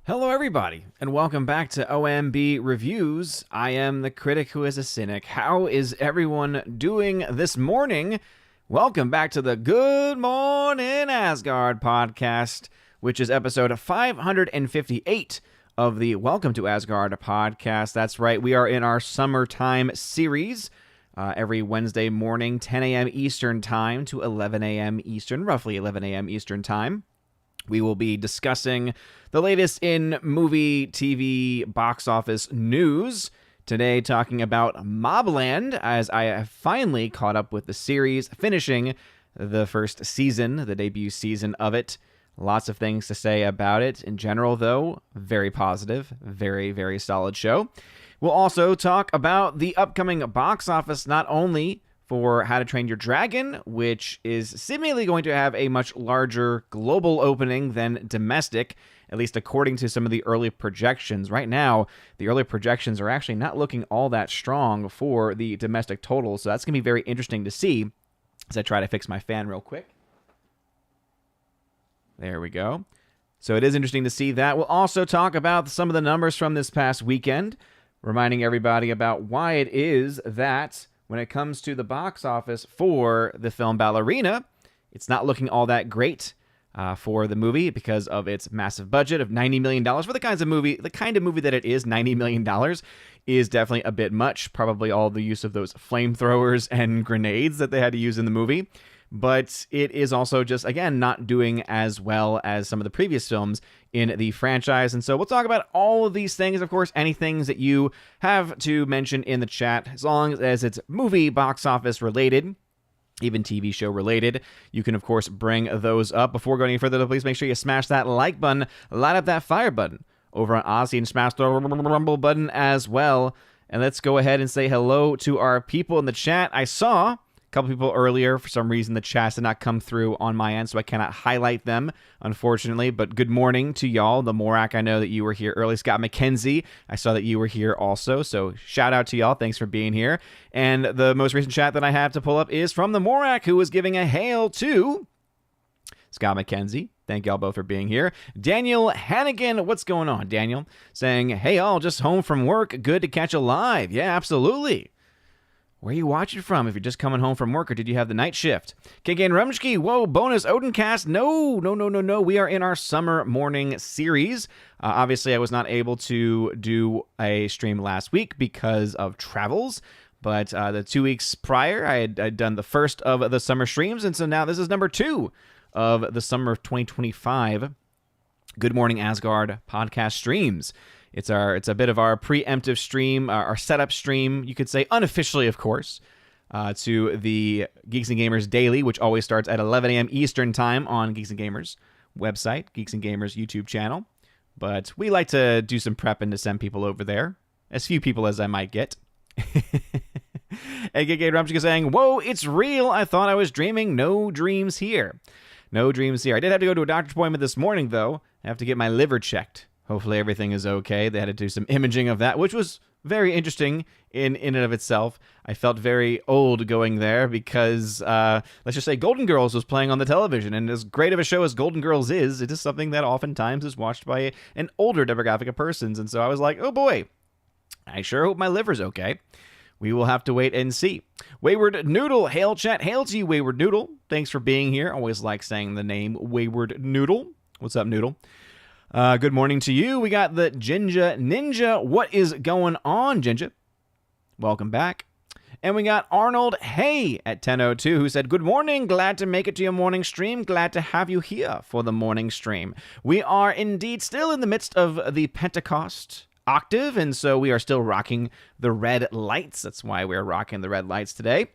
Hello, everybody, and welcome back to OMB Reviews. I am the critic who is a cynic. How is everyone doing this morning? Welcome back to the Good Morning Asgard podcast, which is episode 558 of the Welcome to Asgard podcast. That's right, we are in our summertime series. Every Wednesday morning, 10 a.m. Eastern Time to 11 a.m. Eastern, roughly 11 a.m. Eastern Time. We will be discussing the latest in movie, TV, box office news. Today, talking about MobLand, as I have finally caught up with the series, finishing the first season, the debut season of it. Lots of things to say about it. In general, though, very positive, very, very solid show. We'll also talk about the upcoming box office, not only for How to Train Your Dragon, which is seemingly going to have a much larger global opening than domestic, at least according to some of the early projections. Right now, the early projections are actually not looking all that strong for the domestic total, so that's going to be very interesting to see as I try to fix my fan real quick. There we go. So it is interesting to see that. We'll also talk about some of the numbers from this past weekend, reminding everybody about why it is that when it comes to the box office for the film Ballerina, it's not looking all that great for the movie because of its massive budget of $90 million. For the kind of movie that it is, $90 million is definitely a bit much. Probably all the use of those flamethrowers and grenades that they had to use in the movie. But it is also just, again, not doing as well as some of the previous films in the franchise. And so we'll talk about all of these things. Of course, any things that you have to mention in the chat, as long as it's movie box office related, even TV show related, you can, of course, bring those up. Before going any further, please make sure you smash that like button, light up that fire button over on Odyssey, and smash the rumble button as well. And let's go ahead and say hello to our people in the chat. I saw couple people earlier. For some reason, the chats did not come through on my end, so I cannot highlight them, unfortunately. But good morning to y'all. The Morak, I know that you were here early. Scott McKenzie, I saw that you were here also. So shout out to y'all. Thanks for being here. And the most recent chat that I have to pull up is from the Morak, who was giving a hail to Scott McKenzie. Thank y'all both for being here. Daniel Hannigan, what's going on, Daniel? Saying, hey, all, just home from work. Good to catch a live. Yeah, absolutely. Where are you watching from? If you're just coming home from work, or did you have the night shift? KK and Rumchki, whoa, bonus Odincast. No. We are in our summer morning series. Obviously, I was not able to do a stream last week because of travels. But the 2 weeks prior, I had done the first of the summer streams. And so now this is number 2 of the summer of 2025 Good Morning Asgard podcast streams. It's a bit of our preemptive stream, our setup stream, you could say, unofficially, of course, to the Geeks and Gamers Daily, which always starts at 11 a.m. Eastern Time on Geeks and Gamers website, Geeks and Gamers YouTube channel. But we like to do some prepping to send people over there, as few people as I might get. AKK Rumchik is saying, whoa, it's real. I thought I was dreaming. No dreams here. No dreams here. I did have to go to a doctor's appointment this morning, though. I have to get my liver checked. Hopefully everything is okay. They had to do some imaging of that, which was very interesting in and of itself. I felt very old going there because, let's just say, Golden Girls was playing on the television. And as great of a show as Golden Girls is, it is something that oftentimes is watched by an older demographic of persons. And so I was like, oh boy, I sure hope my liver's okay. We will have to wait and see. Wayward Noodle, hail chat. Hail to you, Wayward Noodle. Thanks for being here. Always like saying the name Wayward Noodle. What's up, Noodle? Good morning to you. We got the Jinja Ninja. What is going on, Jinja? Welcome back. And we got Arnold Hay at 10:02 who said, good morning. Glad to make it to your morning stream. Glad to have you here for the morning stream. We are indeed still in the midst of the Pentecost octave, and so we are still rocking the red lights. That's why we're rocking the red lights today.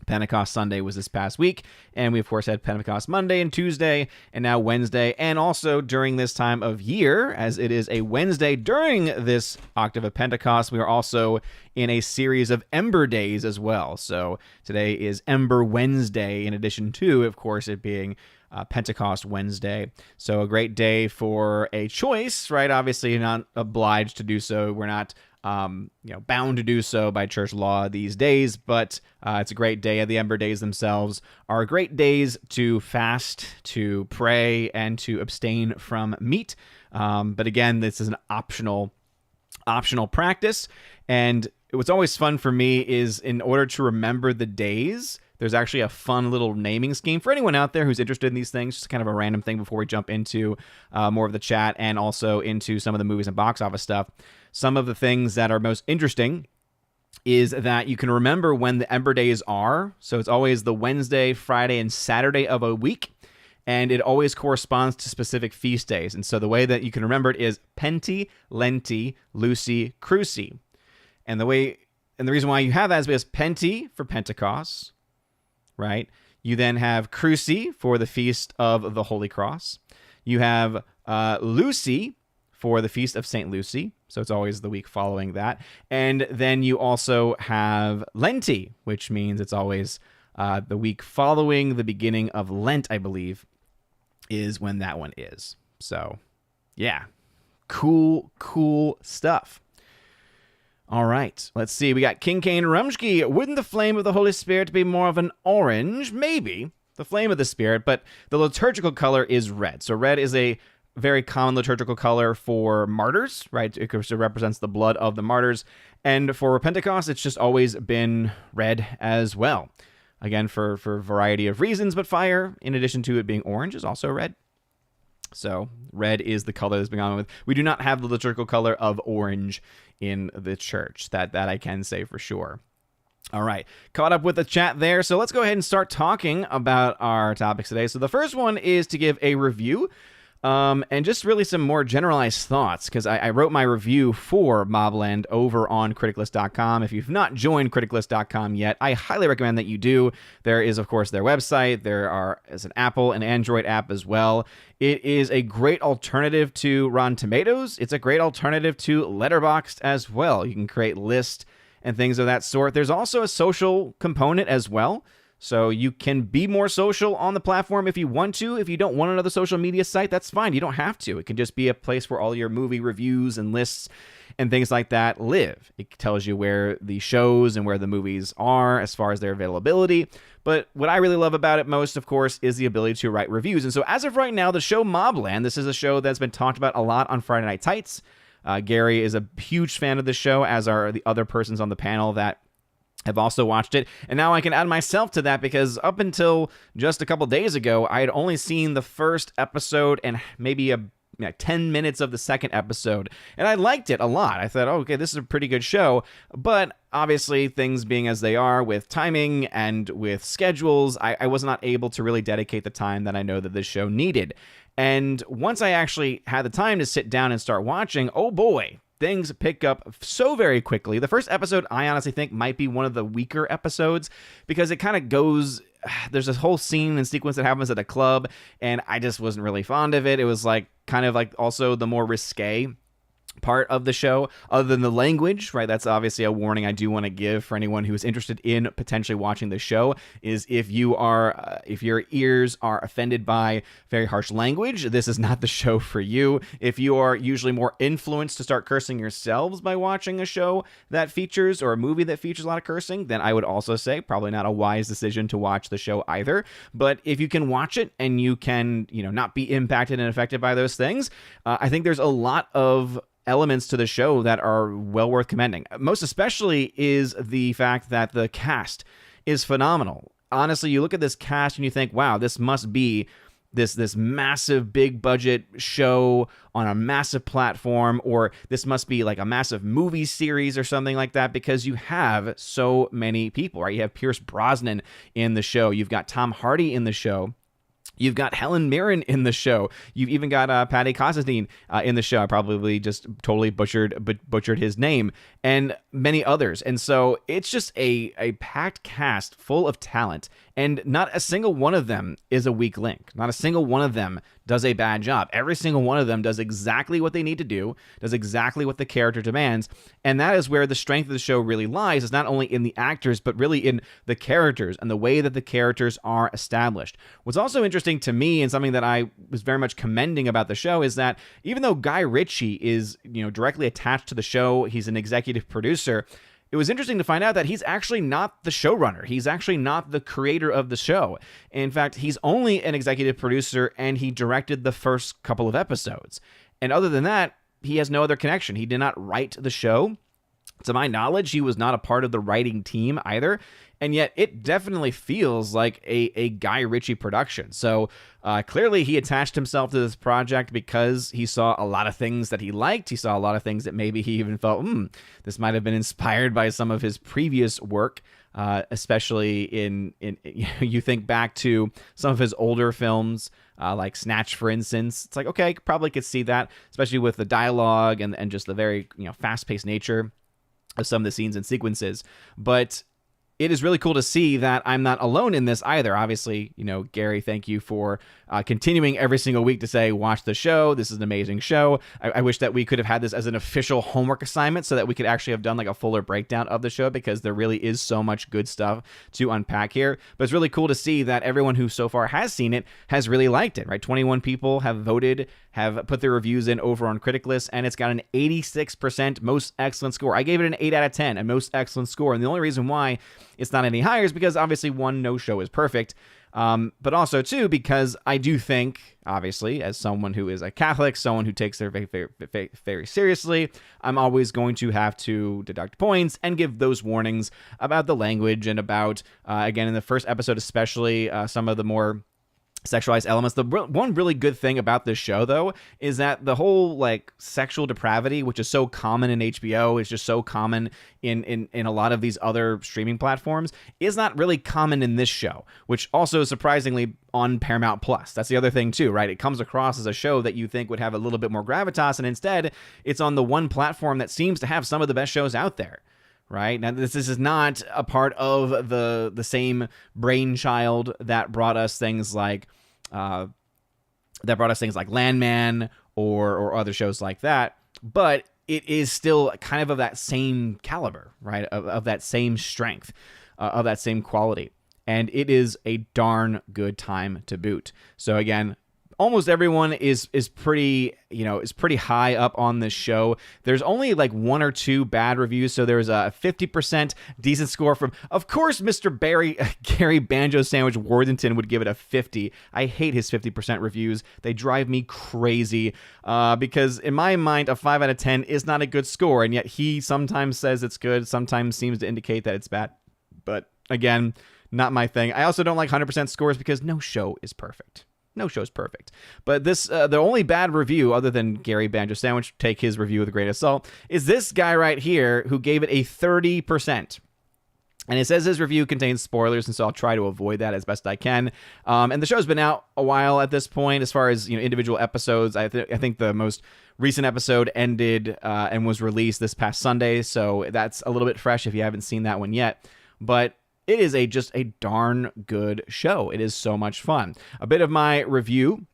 Pentecost Sunday was this past week, and we, of course, had Pentecost Monday and Tuesday, and now Wednesday, and also during this time of year, as it is a Wednesday during this Octave of Pentecost, we are also in a series of Ember Days as well. So today is Ember Wednesday, in addition to, of course, it being Pentecost Wednesday. So a great day for a choice, right? Obviously, you're not obliged to do so. We're not bound to do so by church law these days, but it's a great day. The Ember Days themselves are great days to fast, to pray, and to abstain from meat. But again, this is an optional practice. And what's always fun for me is, in order to remember the days, there's actually a fun little naming scheme for anyone out there who's interested in these things. Just kind of a random thing before we jump into more of the chat and also into some of the movies and box office stuff. Some of the things that are most interesting is that you can remember when the Ember Days are. So it's always the Wednesday, Friday, and Saturday of a week. And it always corresponds to specific feast days. And so the way that you can remember it is Penti, Lenti, Lucy, Cruci. And the reason why you have that is because Penti for Pentecost, right? You then have Cruci for the Feast of the Holy Cross. You have Lucy for the Feast of St. Lucy. So it's always the week following that. And then you also have Lenti, which means it's always the week following the beginning of Lent, I believe, is when that one is. So, yeah. Cool stuff. All right, let's see. We got King Kane Rumsky. Wouldn't the flame of the Holy Spirit be more of an orange? Maybe. The flame of the Spirit, but the liturgical color is red. So red is a very common liturgical color for martyrs, right? It represents the blood of the martyrs. And for Pentecost, it's just always been red as well. Again, for a variety of reasons, but fire, in addition to it being orange, is also red. So red is the color that's been gone with. We do not have the liturgical color of orange in the church. That I can say for sure. All right, caught up with the chat there. So let's go ahead and start talking about our topics today. So the first one is to give a review. And just really some more generalized thoughts, because I wrote my review for MobLand over on criticlist.com. If you've not joined criticlist.com yet, I highly recommend that you do. There is, of course, their website. There is an Apple and Android app as well. It is a great alternative to Rotten Tomatoes. It's a great alternative to Letterboxd as well. You can create lists and things of that sort. There's also a social component as well. So you can be more social on the platform if you want to. If you don't want another social media site, that's fine. You don't have to. It can just be a place where all your movie reviews and lists and things like that live. It tells you where the shows and where the movies are as far as their availability. But what I really love about it most, of course, is the ability to write reviews. And so as of right now, the show MobLand, this is a show that's been talked about a lot on Friday Night Tights. Gary is a huge fan of the show, as are the other persons on the panel that have also watched it, and now I can add myself to that, because up until just a couple days ago, I had only seen the first episode and maybe 10 minutes of the second episode, and I liked it a lot. I thought, oh, okay, this is a pretty good show, but obviously things being as they are with timing and with schedules, I was not able to really dedicate the time that I know that this show needed. And once I actually had the time to sit down and start watching, oh boy, things pick up so very quickly. The first episode, I honestly think, might be one of the weaker episodes, because it kind of goes, there's this whole scene and sequence that happens at a club, and I just wasn't really fond of it. It was kind of also the more risque part of the show, other than the language, right? That's obviously a warning I do want to give for anyone who is interested in potentially watching the show, is if your ears are offended by very harsh language, this is not the show for you. If you are usually more influenced to start cursing yourselves by watching a show that features, or a movie that features a lot of cursing, then I would also say probably not a wise decision to watch the show either. But if you can watch it and you can, not be impacted and affected by those things, I think there's a lot of elements to the show that are well worth commending. Most especially is the fact that the cast is phenomenal. Honestly, you look at this cast and you think, wow, this must be this massive big budget show on a massive platform, or this must be like a massive movie series or something like that, because you have so many people, right? You have Pierce Brosnan in the show. You've got Tom Hardy in the show. You've got Helen Mirren in the show. You've even got Paddy Considine in the show. I probably just totally butchered his name, and many others. And so it's just a packed cast full of talent. And not a single one of them is a weak link. Not a single one of them does a bad job. Every single one of them does exactly what they need to do, does exactly what the character demands. And that is where the strength of the show really lies, is not only in the actors, but really in the characters and the way that the characters are established. What's also interesting to me, and something that I was very much commending about the show, is that even though Guy Ritchie is, directly attached to the show, he's an executive producer, it was interesting to find out that he's actually not the showrunner. He's actually not the creator of the show. In fact, he's only an executive producer, and he directed the first couple of episodes. And other than that, he has no other connection. He did not write the show. To my knowledge, he was not a part of the writing team either. And yet it definitely feels like a Guy Ritchie production. So clearly he attached himself to this project because he saw a lot of things that he liked. He saw a lot of things that maybe he even felt, this might have been inspired by some of his previous work, especially in you think back to some of his older films, like Snatch, for instance. It's like, okay, probably could see that, especially with the dialogue and just the very fast-paced nature of some of the scenes and sequences. But it is really cool to see that I'm not alone in this either. Obviously, Gary, thank you for continuing every single week to say, watch the show. This is an amazing show. I wish that we could have had this as an official homework assignment so that we could actually have done like a fuller breakdown of the show, because there really is so much good stuff to unpack here. But it's really cool to see that everyone who so far has seen it has really liked it, right? 21 people have voted, have put their reviews in over on CriticList, and it's got an 86% most excellent score. I gave it an 8 out of 10, a most excellent score. And the only reason why it's not any higher is because obviously, one, no show is perfect. But also, two, because I do think, obviously, as someone who is a Catholic, someone who takes their faith very, very seriously, I'm always going to have to deduct points and give those warnings about the language and about, again, in the first episode especially, some of the more sexualized elements. The one really good thing about this show, though, is that the whole like sexual depravity, which is so common in HBO, is just so common in a lot of these other streaming platforms, is not really common in this show, which also surprisingly on Paramount Plus. That's the other thing too, right? It comes across as a show that you think would have a little bit more gravitas, and instead it's on the one platform that seems to have some of the best shows out there. Right now, this is not a part of the same brainchild that brought us things like Landman or other shows like that. But it is still kind of that same caliber, right? Of that same strength, of that same quality, and it is a darn good time to boot. So again, almost everyone is pretty high up on this show. There's only like one or two bad reviews, so there's a 50% decent score from, of course, Mr. Gary Banjo Sandwich Worthington would give it a 50. I hate his 50% reviews. They drive me crazy because in my mind, a 5 out of 10 is not a good score, and yet he sometimes says it's good, sometimes seems to indicate that it's bad. But again, not my thing. I also don't like 100% scores because no show is perfect. No show's perfect. But this, the only bad review, other than Gary Banjo Sandwich, take his review with a grain of salt, is this guy right here who gave it a 30%. And it says his review contains spoilers, and so I'll try to avoid that as best I can. And the show's been out a while at this point, as far as individual episodes. I think the most recent episode ended and was released this past Sunday, so that's a little bit fresh if you haven't seen that one yet. But it is just a darn good show. It is so much fun. A bit of my review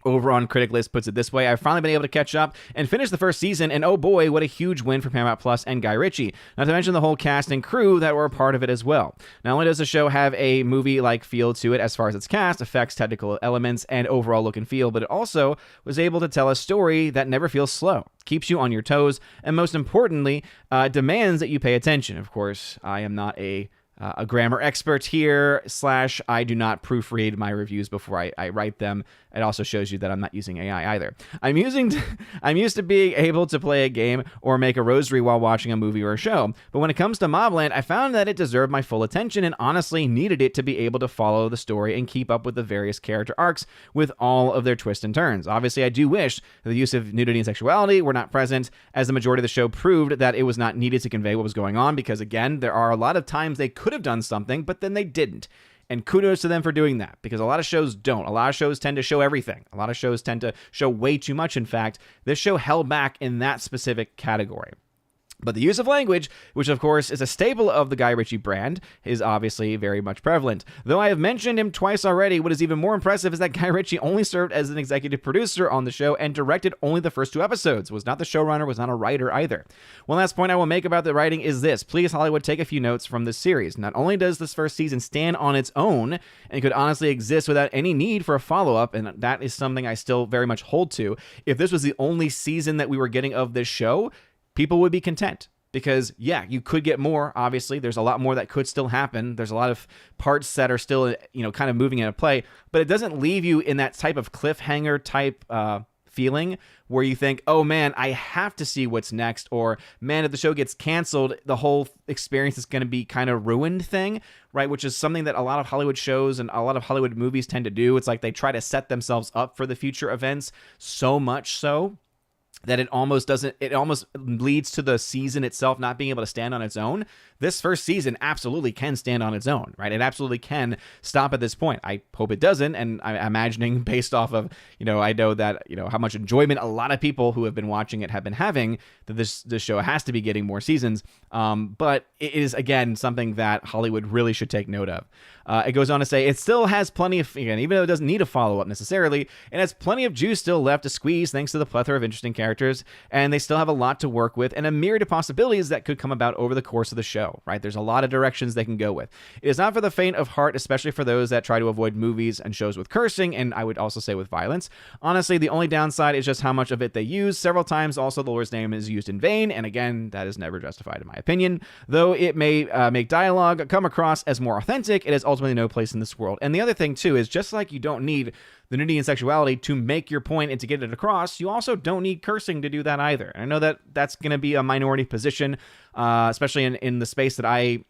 over on CriticList puts it this way. I've finally been able to catch up and finish the first season, and oh boy, what a huge win for Paramount Plus and Guy Ritchie. Not to mention the whole cast and crew that were a part of it as well. Not only does the show have a movie-like feel to it as far as its cast, effects, technical elements, and overall look and feel, but it also was able to tell a story that never feels slow, keeps you on your toes, and most importantly, demands that you pay attention. Of course, I am not a grammar expert here, / I do not proofread my reviews before I write them. It also shows you that I'm not using AI either. I'm used to being able to play a game or make a rosary while watching a movie or a show. But when it comes to MobLand, I found that it deserved my full attention and honestly needed it to be able to follow the story and keep up with the various character arcs with all of their twists and turns. Obviously, I do wish that the use of nudity and sexuality were not present, as the majority of the show proved that it was not needed to convey what was going on, because again, there are a lot of times they could have done something, but then they didn't. And kudos to them for doing that, because a lot of shows don't. A lot of shows tend to show everything. A lot of shows tend to show way too much, in fact. This show held back in that specific category. But the use of language, which of course is a staple of the Guy Ritchie brand, is obviously very much prevalent. Though I have mentioned him twice already, what is even more impressive is that Guy Ritchie only served as an executive producer on the show and directed only the first 2 episodes, was not the showrunner, was not a writer either. One last point I will make about the writing is this: please, Hollywood, take a few notes from this series. Not only does this first season stand on its own and could honestly exist without any need for a follow-up, and that is something I still very much hold to, if this was the only season that we were getting of this show, people would be content. Because, yeah, you could get more, obviously. There's a lot more that could still happen. There's a lot of parts that are still, kind of moving into play. But it doesn't leave you in that type of cliffhanger type feeling where you think, oh, man, I have to see what's next. Or, man, if the show gets canceled, the whole experience is going to be kind of ruined thing, right? Which is something that a lot of Hollywood shows and a lot of Hollywood movies tend to do. It's like they try to set themselves up for the future events so much so that it almost leads to the season itself not being able to stand on its own. This first season absolutely can stand on its own, right? It absolutely can stop at this point. I hope it doesn't, and I'm imagining based off of, I know that, how much enjoyment a lot of people who have been watching it have been having, that this show has to be getting more seasons. But it is, again, something that Hollywood really should take note of. It goes on to say, it still has plenty of, again, even though it doesn't need a follow-up necessarily, it has plenty of juice still left to squeeze thanks to the plethora of interesting characters, and they still have a lot to work with and a myriad of possibilities that could come about over the course of the show, right? There's a lot of directions they can go with. It is not for the faint of heart, especially for those that try to avoid movies and shows with cursing, and I would also say with violence. Honestly, the only downside is just how much of it they use. Several times also the Lord's name is used in vain, and again, that is never justified in my opinion. Though it may make dialogue come across as more authentic, it has ultimately no place in this world. And the other thing too is, just like you don't need the nudity and sexuality to make your point and to get it across, you also don't need cursing to do that either. And I know that that's going to be a minority position, especially in the space that I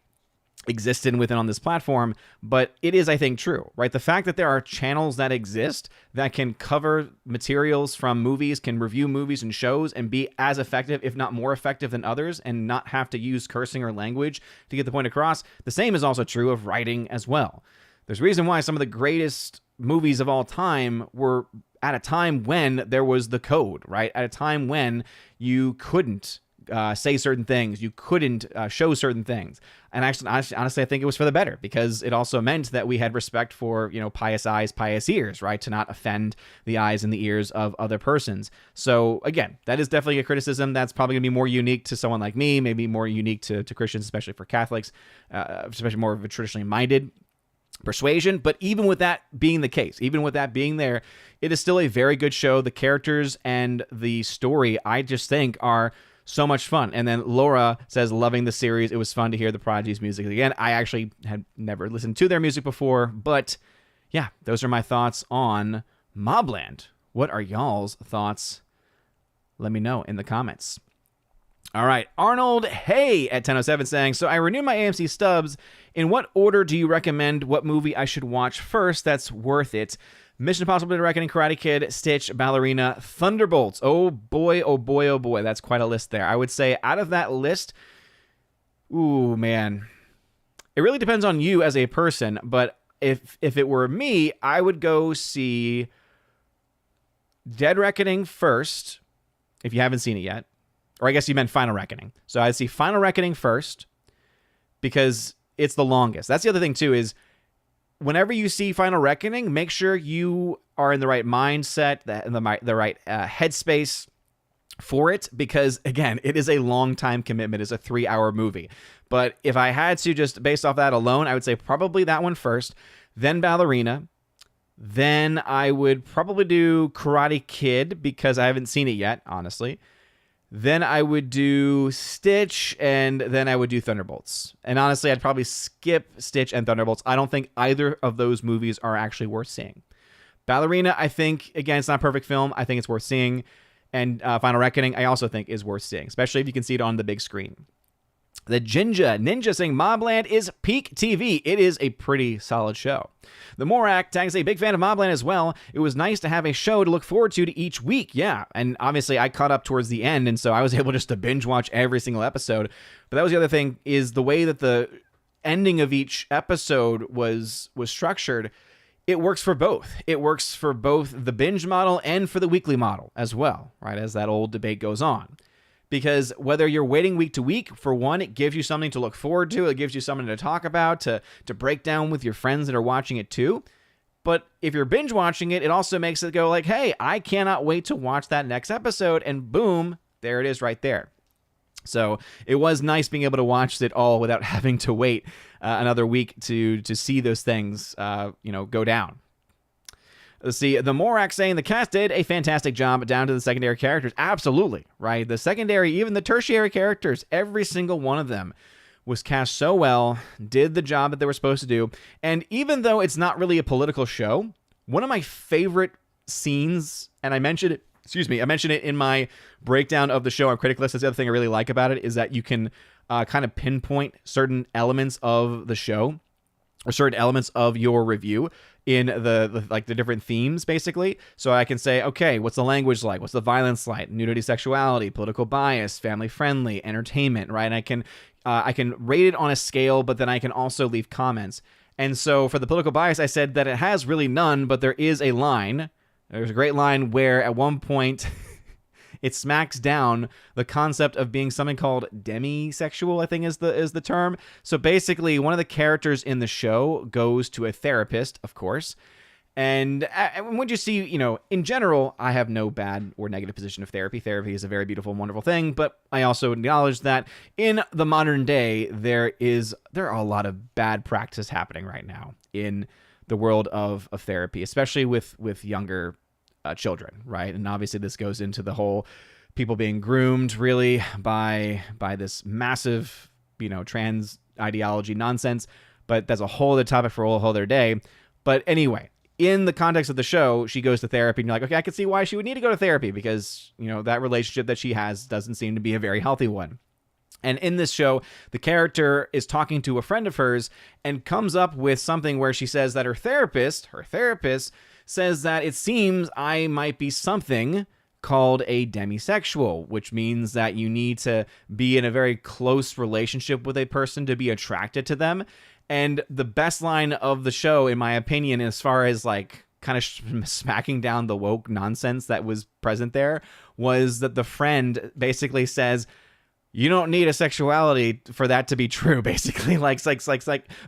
exist in within on this platform, but it is, I think, true, right? The fact that there are channels that exist that can cover materials from movies, can review movies and shows and be as effective, if not more effective than others, and not have to use cursing or language to get the point across. The same is also true of writing as well. There's a reason why some of the greatest movies of all time were at a time when there was the code, right? At a time when you couldn't say certain things, you couldn't show certain things. And actually, honestly, I think it was for the better, because it also meant that we had respect for, pious eyes, pious ears, right? To not offend the eyes and the ears of other persons. So again, that is definitely a criticism that's probably gonna be more unique to someone like me, maybe more unique to Christians, especially for Catholics, especially more of a traditionally minded persuasion. But even with that being the case, even with that being there, it is still a very good show. The characters and the story, I just think, are so much fun. And then Laura says, loving the series. It was fun to hear the Prodigy's music again. I actually had never listened to their music before, but yeah, those are my thoughts on MobLand. What are y'all's thoughts? Let me know in the comments. All right, Arnold Hey at 1007 saying, so I renewed my AMC stubs. In what order do you recommend what movie I should watch first that's worth it? Mission Impossible: Dead Reckoning, Karate Kid, Stitch, Ballerina, Thunderbolts. Oh boy, oh boy, oh boy. That's quite a list there. I would say out of that list, ooh, man. It really depends on you as a person, but if it were me, I would go see Dead Reckoning first, if you haven't seen it yet. Or I guess you meant Final Reckoning. So I'd see Final Reckoning first because it's the longest. That's the other thing too, is whenever you see Final Reckoning, make sure you are in the right mindset, the right headspace for it, because again, it is a long time commitment. It's a 3-hour movie. But if I had to, just based off that alone, I would say probably that one first, then Ballerina. Then I would probably do Karate Kid because I haven't seen it yet, honestly. Then I would do Stitch, and then I would do Thunderbolts. And honestly, I'd probably skip Stitch and Thunderbolts. I don't think either of those movies are actually worth seeing. Ballerina, I think, again, it's not a perfect film. I think it's worth seeing. And Final Reckoning, I also think is worth seeing, especially if you can see it on the big screen. The Ninja saying MobLand is peak TV. It is a pretty solid show. The Morak tags a big fan of MobLand as well. It was nice to have a show to look forward to each week. Yeah, and obviously I caught up towards the end, and so I was able just to binge watch every single episode. But that was the other thing, is the way that the ending of each episode was structured. It works for both. It works for both the binge model and for the weekly model as well, right, as that old debate goes on. because whether you're waiting week to week, for one, it gives you something to look forward to. It gives you something to talk about, to break down with your friends that are watching it too. But if you're binge watching it, it also makes it go like, hey, I cannot wait to watch that next episode. And boom, there it is right there. So it was nice being able to watch it all without having to wait another week to see those things, go down. Let's see, the Morak saying the cast did a fantastic job down to the secondary characters. Absolutely, right? The secondary, even the tertiary characters, every single one of them was cast so well, did the job that they were supposed to do. And even though it's not really a political show, one of my favorite scenes, and I mentioned it in my breakdown of the show on Critic List. That's the other thing I really like about it, is that you can kind of pinpoint certain elements of the show or certain elements of your review in the different themes, basically. So I can say, okay, what's the language like? What's the violence like? Nudity, sexuality, political bias, family friendly, entertainment, right? And I can rate it on a scale, but then I can also leave comments. And so for the political bias, I said that it has really none, but there is a line. There's a great line where at one point it smacks down the concept of being something called demisexual, I think is the term. So basically, one of the characters in the show goes to a therapist, of course. And when you see, in general, I have no bad or negative position of therapy. Therapy is a very beautiful and wonderful thing. But I also acknowledge that in the modern day, there are a lot of bad practice happening right now in the world of therapy, especially with younger children, right? And obviously this goes into the whole people being groomed really by this massive, trans ideology nonsense. But that's a whole other topic for a whole other day. But anyway, in the context of the show, she goes to therapy, and you're like, okay, I can see why she would need to go to therapy, because, that relationship that she has doesn't seem to be a very healthy one. And in this show, the character is talking to a friend of hers and comes up with something where she says that her therapist says that it seems I might be something called a demisexual, which means that you need to be in a very close relationship with a person to be attracted to them. And the best line of the show, in my opinion, as far as like kind of smacking down the woke nonsense that was present there, was that the friend basically says, you don't need a sexuality for that to be true, basically. Like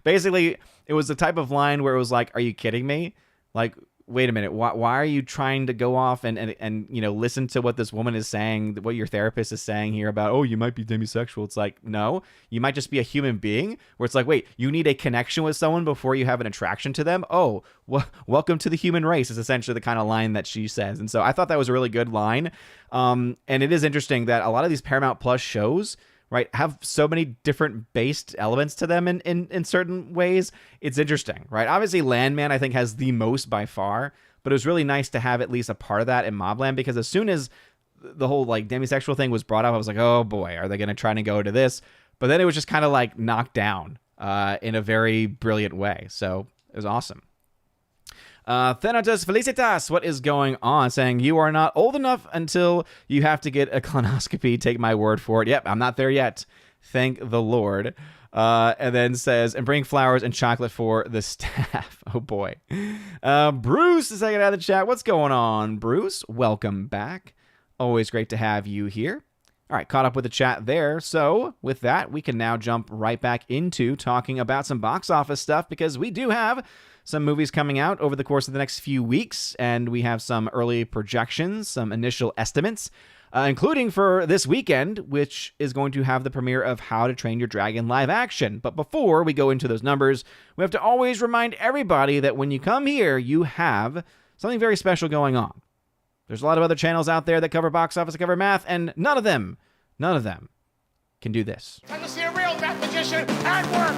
basically, it was the type of line where it was like, are you kidding me? Like, wait a minute, why are you trying to go off and listen to what this woman is saying, what your therapist is saying here about, oh, you might be demisexual? It's like, no, you might just be a human being, where it's like, wait, you need a connection with someone before you have an attraction to them? Oh, welcome to the human race is essentially the kind of line that she says. And so I thought that was a really good line. And it is interesting that a lot of these Paramount Plus shows, right, have so many different based elements to them in certain ways. It's interesting, right? Obviously, Landman, I think, has the most by far, but it was really nice to have at least a part of that in MobLand, because as soon as the whole like demisexual thing was brought up, I was like, oh boy, are they going to try to go to this? But then it was just kind of like knocked down in a very brilliant way. So it was awesome. Thanatos Felicitas, what is going on? Saying, you are not old enough until you have to get a colonoscopy. Take my word for it. Yep, I'm not there yet. Thank the Lord. And then says, and bring flowers and chocolate for the staff. Oh boy. Bruce is hanging out in the chat. What's going on, Bruce? Welcome back. Always great to have you here. All right, caught up with the chat there. So with that, we can now jump right back into talking about some box office stuff, because we do have some movies coming out over the course of the next few weeks, and we have some early projections, some initial estimates, including for this weekend, which is going to have the premiere of How to Train Your Dragon live action. But before we go into those numbers, we have to always remind everybody that when you come here, you have something very special going on. There's a lot of other channels out there that cover box office, that cover math, and none of them can do this. Time to see a real math magician at work!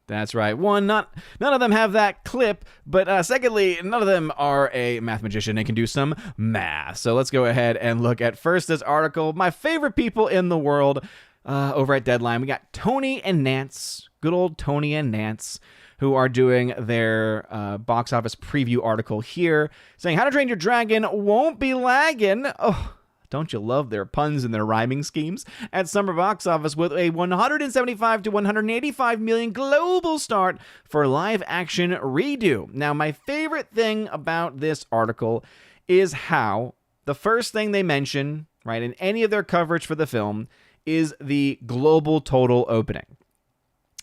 That's right. One, none of them have that clip, but secondly, none of them are a math magician and can do some math. So let's go ahead and look at first this article. My favorite people in the world over at Deadline. We got Tony and Nance, good old Tony and Nance, who are doing their box office preview article here, saying How to Train Your Dragon won't be lagging. Oh, don't you love their puns and their rhyming schemes? At summer box office with a 175 to 185 million global start for live action redo. Now, my favorite thing about this article is how the first thing they mention, right, in any of their coverage for the film is the global total opening.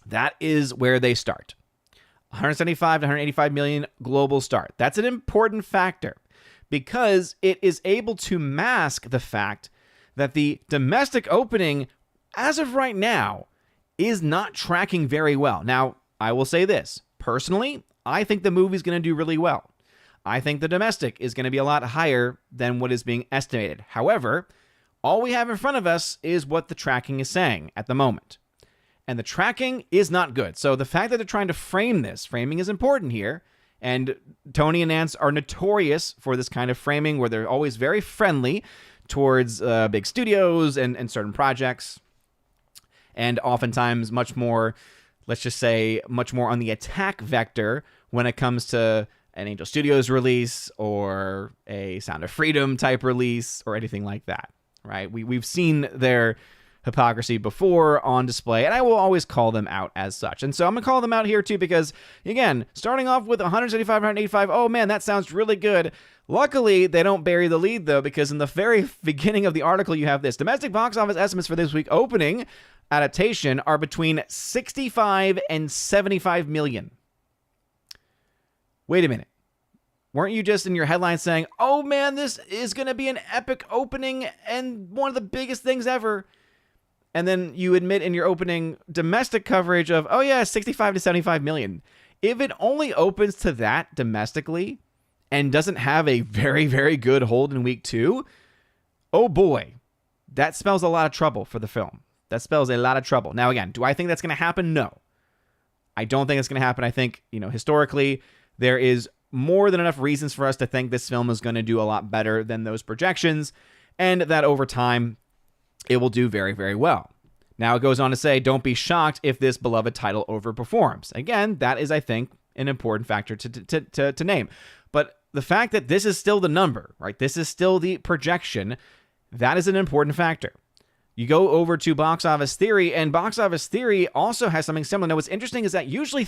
That is where they start. 175 to 185 million global start. That's an important factor because it is able to mask the fact that the domestic opening, as of right now, is not tracking very well. Now, I will say this. Personally, I think the movie's going to do really well. I think the domestic is going to be a lot higher than what is being estimated. However, all we have in front of us is what the tracking is saying at the moment. And the tracking is not good. So the fact that they're trying to frame this, framing is important here. And Tony and Nance are notorious for this kind of framing where they're always very friendly towards big studios and certain projects. And oftentimes much more, let's just say, much more on the attack vector when it comes to an Angel Studios release or a Sound of Freedom type release or anything like that, right? We've seen their hypocrisy before on display, and I will always call them out as such. And so I'm going to call them out here too because, again, starting off with 175, 185, oh man, that sounds really good. Luckily, they don't bury the lead though, because in the very beginning of the article, you have this. Domestic box office estimates for this week opening adaptation are between 65 and 75 million. Wait a minute. Weren't you just in your headline saying, oh man, this is going to be an epic opening and one of the biggest things ever? And then you admit in your opening domestic coverage of, oh yeah, 65 to 75 million. If it only opens to that domestically and doesn't have a very, very good hold in week 2, oh boy, that spells a lot of trouble for the film. That spells a lot of trouble. Now again, do I think that's going to happen? No. I don't think it's going to happen. I think, historically, there is more than enough reasons for us to think this film is going to do a lot better than those projections, and that over time, it will do very, very well. Now, it goes on to say, don't be shocked if this beloved title overperforms. Again, that is, I think, an important factor to name. But the fact that this is still the number, right? This is still the projection, that is an important factor. You go over to Box Office Theory, and Box Office Theory also has something similar. Now, what's interesting is that usually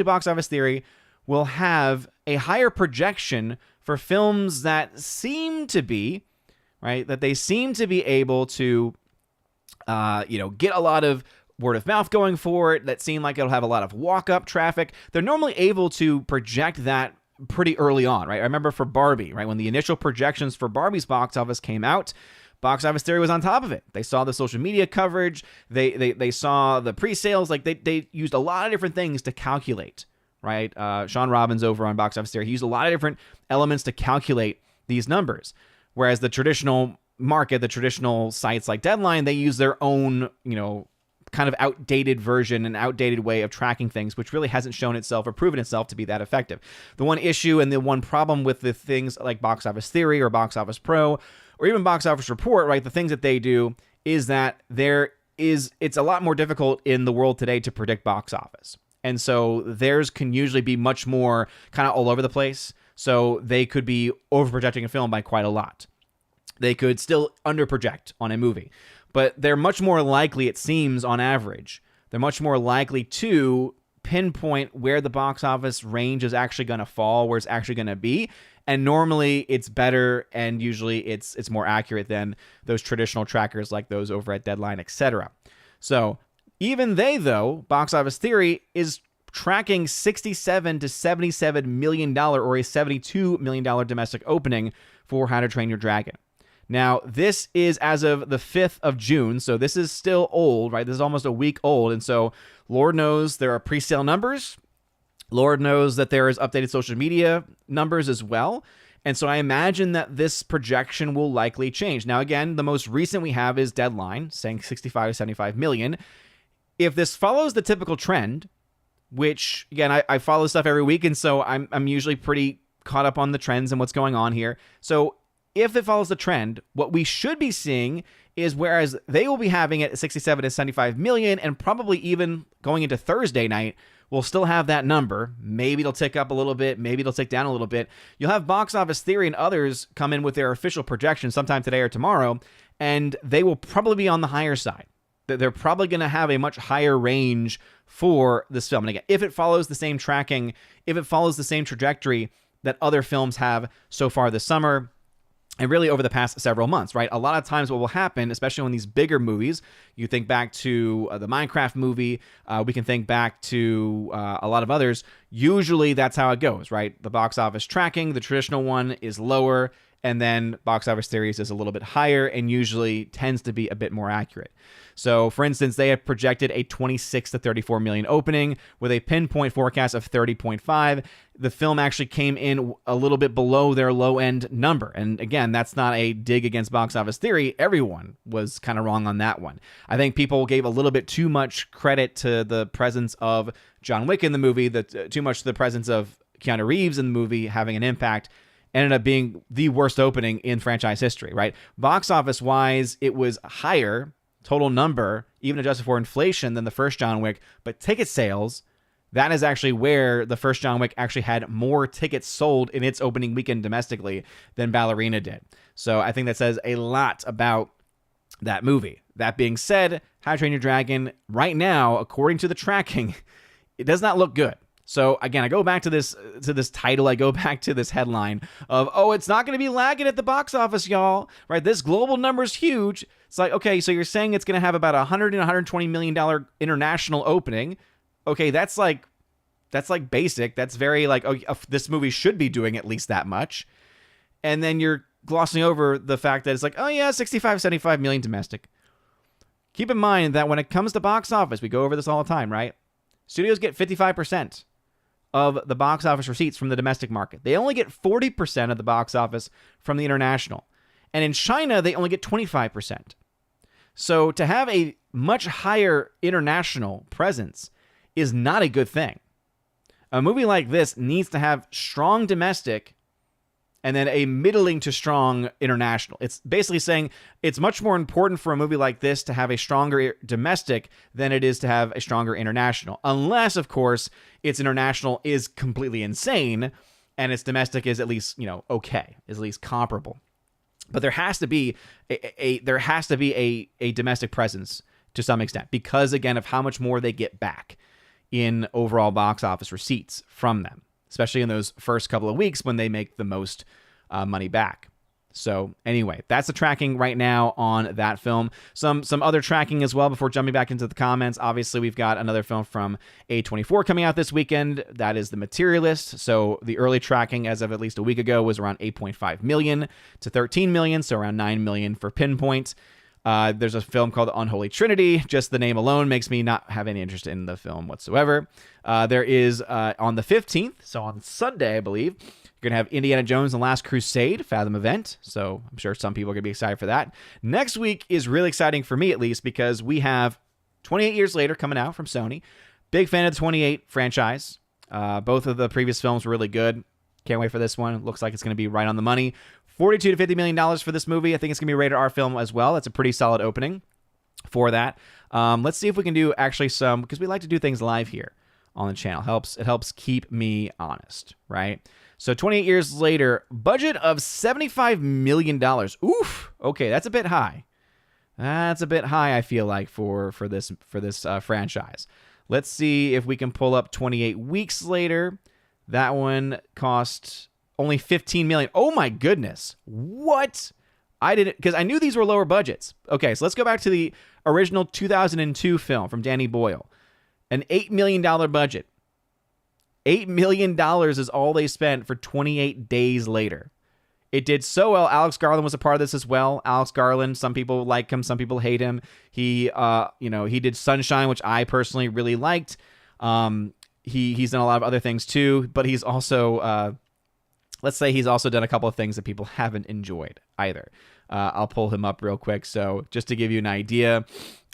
Box Office Theory will have a higher projection for films that seem to be, right, that they seem to be able to, get a lot of word of mouth going for it, that seem like it'll have a lot of walk-up traffic. They're normally able to project that pretty early on, right? I remember for Barbie, right, when the initial projections for Barbie's box office came out, Box Office Theory was on top of it. They saw the social media coverage. They saw the pre-sales. Like they used a lot of different things to calculate, right? Sean Robbins over on Box Office Theory, he used a lot of different elements to calculate these numbers. Whereas the traditional market, the traditional sites like Deadline, they use their own, kind of outdated version and outdated way of tracking things, which really hasn't shown itself or proven itself to be that effective. The one issue and the one problem with the things like Box Office Theory or Box Office Pro or even Box Office Report, right, the things that they do is that it's a lot more difficult in the world today to predict box office. And so theirs can usually be much more kind of all over the place. So they could be overprojecting a film by quite a lot. They could still underproject on a movie. But they're much more likely, it seems, on average, they're much more likely to pinpoint where the box office range is actually going to fall, where it's actually going to be. And normally it's better and usually it's more accurate than those traditional trackers like those over at Deadline, etc. So even though, Box Office Theory is tracking $67 to $77 million or a $72 million domestic opening for How to Train Your Dragon. Now, this is as of the 5th of June, so this is still old, right? This is almost a week old, and so Lord knows there are pre-sale numbers. Lord knows that there is updated social media numbers as well, and so I imagine that this projection will likely change. Now, again, the most recent we have is Deadline, saying 65 to 75 million. If this follows the typical trend, which, again, I follow stuff every week, and so I'm usually pretty caught up on the trends and what's going on here. So if it follows the trend, what we should be seeing is whereas they will be having it at 67 to 75 million and probably even going into Thursday night, we'll still have that number. Maybe it'll tick up a little bit. Maybe it'll tick down a little bit. You'll have Box Office Theory and others come in with their official projections sometime today or tomorrow, and they will probably be on the higher side. They're probably going to have a much higher range for this film. And again, if it follows the same tracking, if it follows the same trajectory, that other films have so far this summer. And really over the past several months, right? A lot of times what will happen, especially when these bigger movies, you think back to the Minecraft movie, we can think back to a lot of others. Usually that's how it goes, right? The box office tracking, the traditional one is lower, and then box office theories is a little bit higher and usually tends to be a bit more accurate. So, for instance, they have projected a 26 to 34 million opening with a pinpoint forecast of 30.5. The film actually came in a little bit below their low-end number. And again, that's not a dig against box office theory. Everyone was kind of wrong on that one. I think people gave a little bit too much credit to the presence of John Wick in the movie, too much to the presence of Keanu Reeves in the movie having an impact. Ended up being the worst opening in franchise history, right? Box office-wise, it was higher total number, even adjusted for inflation, than the first John Wick, but ticket sales, that is actually where the first John Wick actually had more tickets sold in its opening weekend domestically than Ballerina did. So I think that says a lot about that movie. That being said, How to Train Your Dragon, right now, according to the tracking, it does not look good. So again, I go back to this title, I go back to this headline of, oh, it's not going to be lagging at the box office, y'all, right? This global number is huge. It's like, okay, so you're saying it's going to have about $100 and $120 million international opening. Okay, that's like basic. That's very like, oh, this movie should be doing at least that much. And then you're glossing over the fact that it's like, oh yeah, 65, 75 million domestic. Keep in mind that when it comes to box office, we go over this all the time, right? Studios get 55% of the box office receipts from the domestic market. They only get 40% of the box office from the international. And in China, they only get 25%. So to have a much higher international presence is not a good thing. A movie like this needs to have strong domestic and then a middling to strong international. It's basically saying it's much more important for a movie like this to have a stronger domestic than it is to have a stronger international. Unless, of course, its international is completely insane and its domestic is at least, okay, is at least comparable. But there has to be a domestic presence to some extent because, again, of how much more they get back in overall box office receipts from them, especially in those first couple of weeks when they make the most money back. So anyway, that's the tracking right now on that film. Some other tracking as well before jumping back into the comments. Obviously, we've got another film from A24 coming out this weekend. That is The Materialist. So the early tracking as of at least a week ago was around 8.5 million to 13 million, so around 9 million for Pinpoint. There's a film called The Unholy Trinity. Just the name alone makes me not have any interest in the film whatsoever. There is on the 15th, so on Sunday, I believe, you're going to have Indiana Jones and the Last Crusade, Fathom event. So I'm sure some people are going to be excited for that. Next week is really exciting for me, at least, because we have 28 Years Later coming out from Sony. Big fan of the 28 franchise. Both of the previous films were really good. Can't wait for this one. Looks like it's going to be right on the money. $42 to $50 million for this movie. I think it's going to be a rated R film as well. That's a pretty solid opening for that. Let's see if we can do actually some, because we like to do things live here on the channel. It helps keep me honest, right? So 28 Years Later, budget of $75 million. Oof. Okay, that's a bit high. That's a bit high, I feel like, for this franchise. Let's see if we can pull up 28 Weeks Later. That one cost only $15 million. Oh my goodness. What? I didn't, because I knew these were lower budgets. Okay, so let's go back to the original 2002 film from Danny Boyle. An $8 million budget. $8 million is all they spent for 28 Days Later. It did so well. Alex Garland was a part of this as well. Alex Garland, some people like him, some people hate him. He did Sunshine, which I personally really liked. He's done a lot of other things too, but he's also, let's say he's also done a couple of things that people haven't enjoyed either. I'll pull him up real quick. So just to give you an idea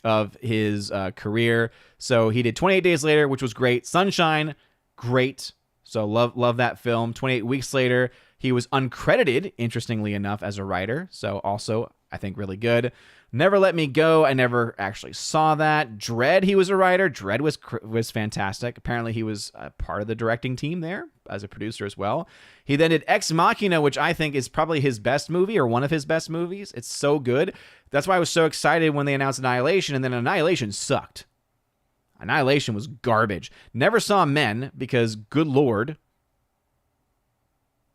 of his career. So he did 28 Days Later, which was great. Sunshine, great. So love that film. 28 Weeks Later, he was uncredited, interestingly enough, as a writer. So also, I think, really good. Never Let Me Go, I never actually saw that. Dread, he was a writer. Dread was fantastic. Apparently, he was part of the directing team there as a producer as well. He then did Ex Machina, which I think is probably his best movie or one of his best movies. It's so good. That's why I was so excited when they announced Annihilation, and then Annihilation sucked. Annihilation was garbage. Never saw Men because, good Lord,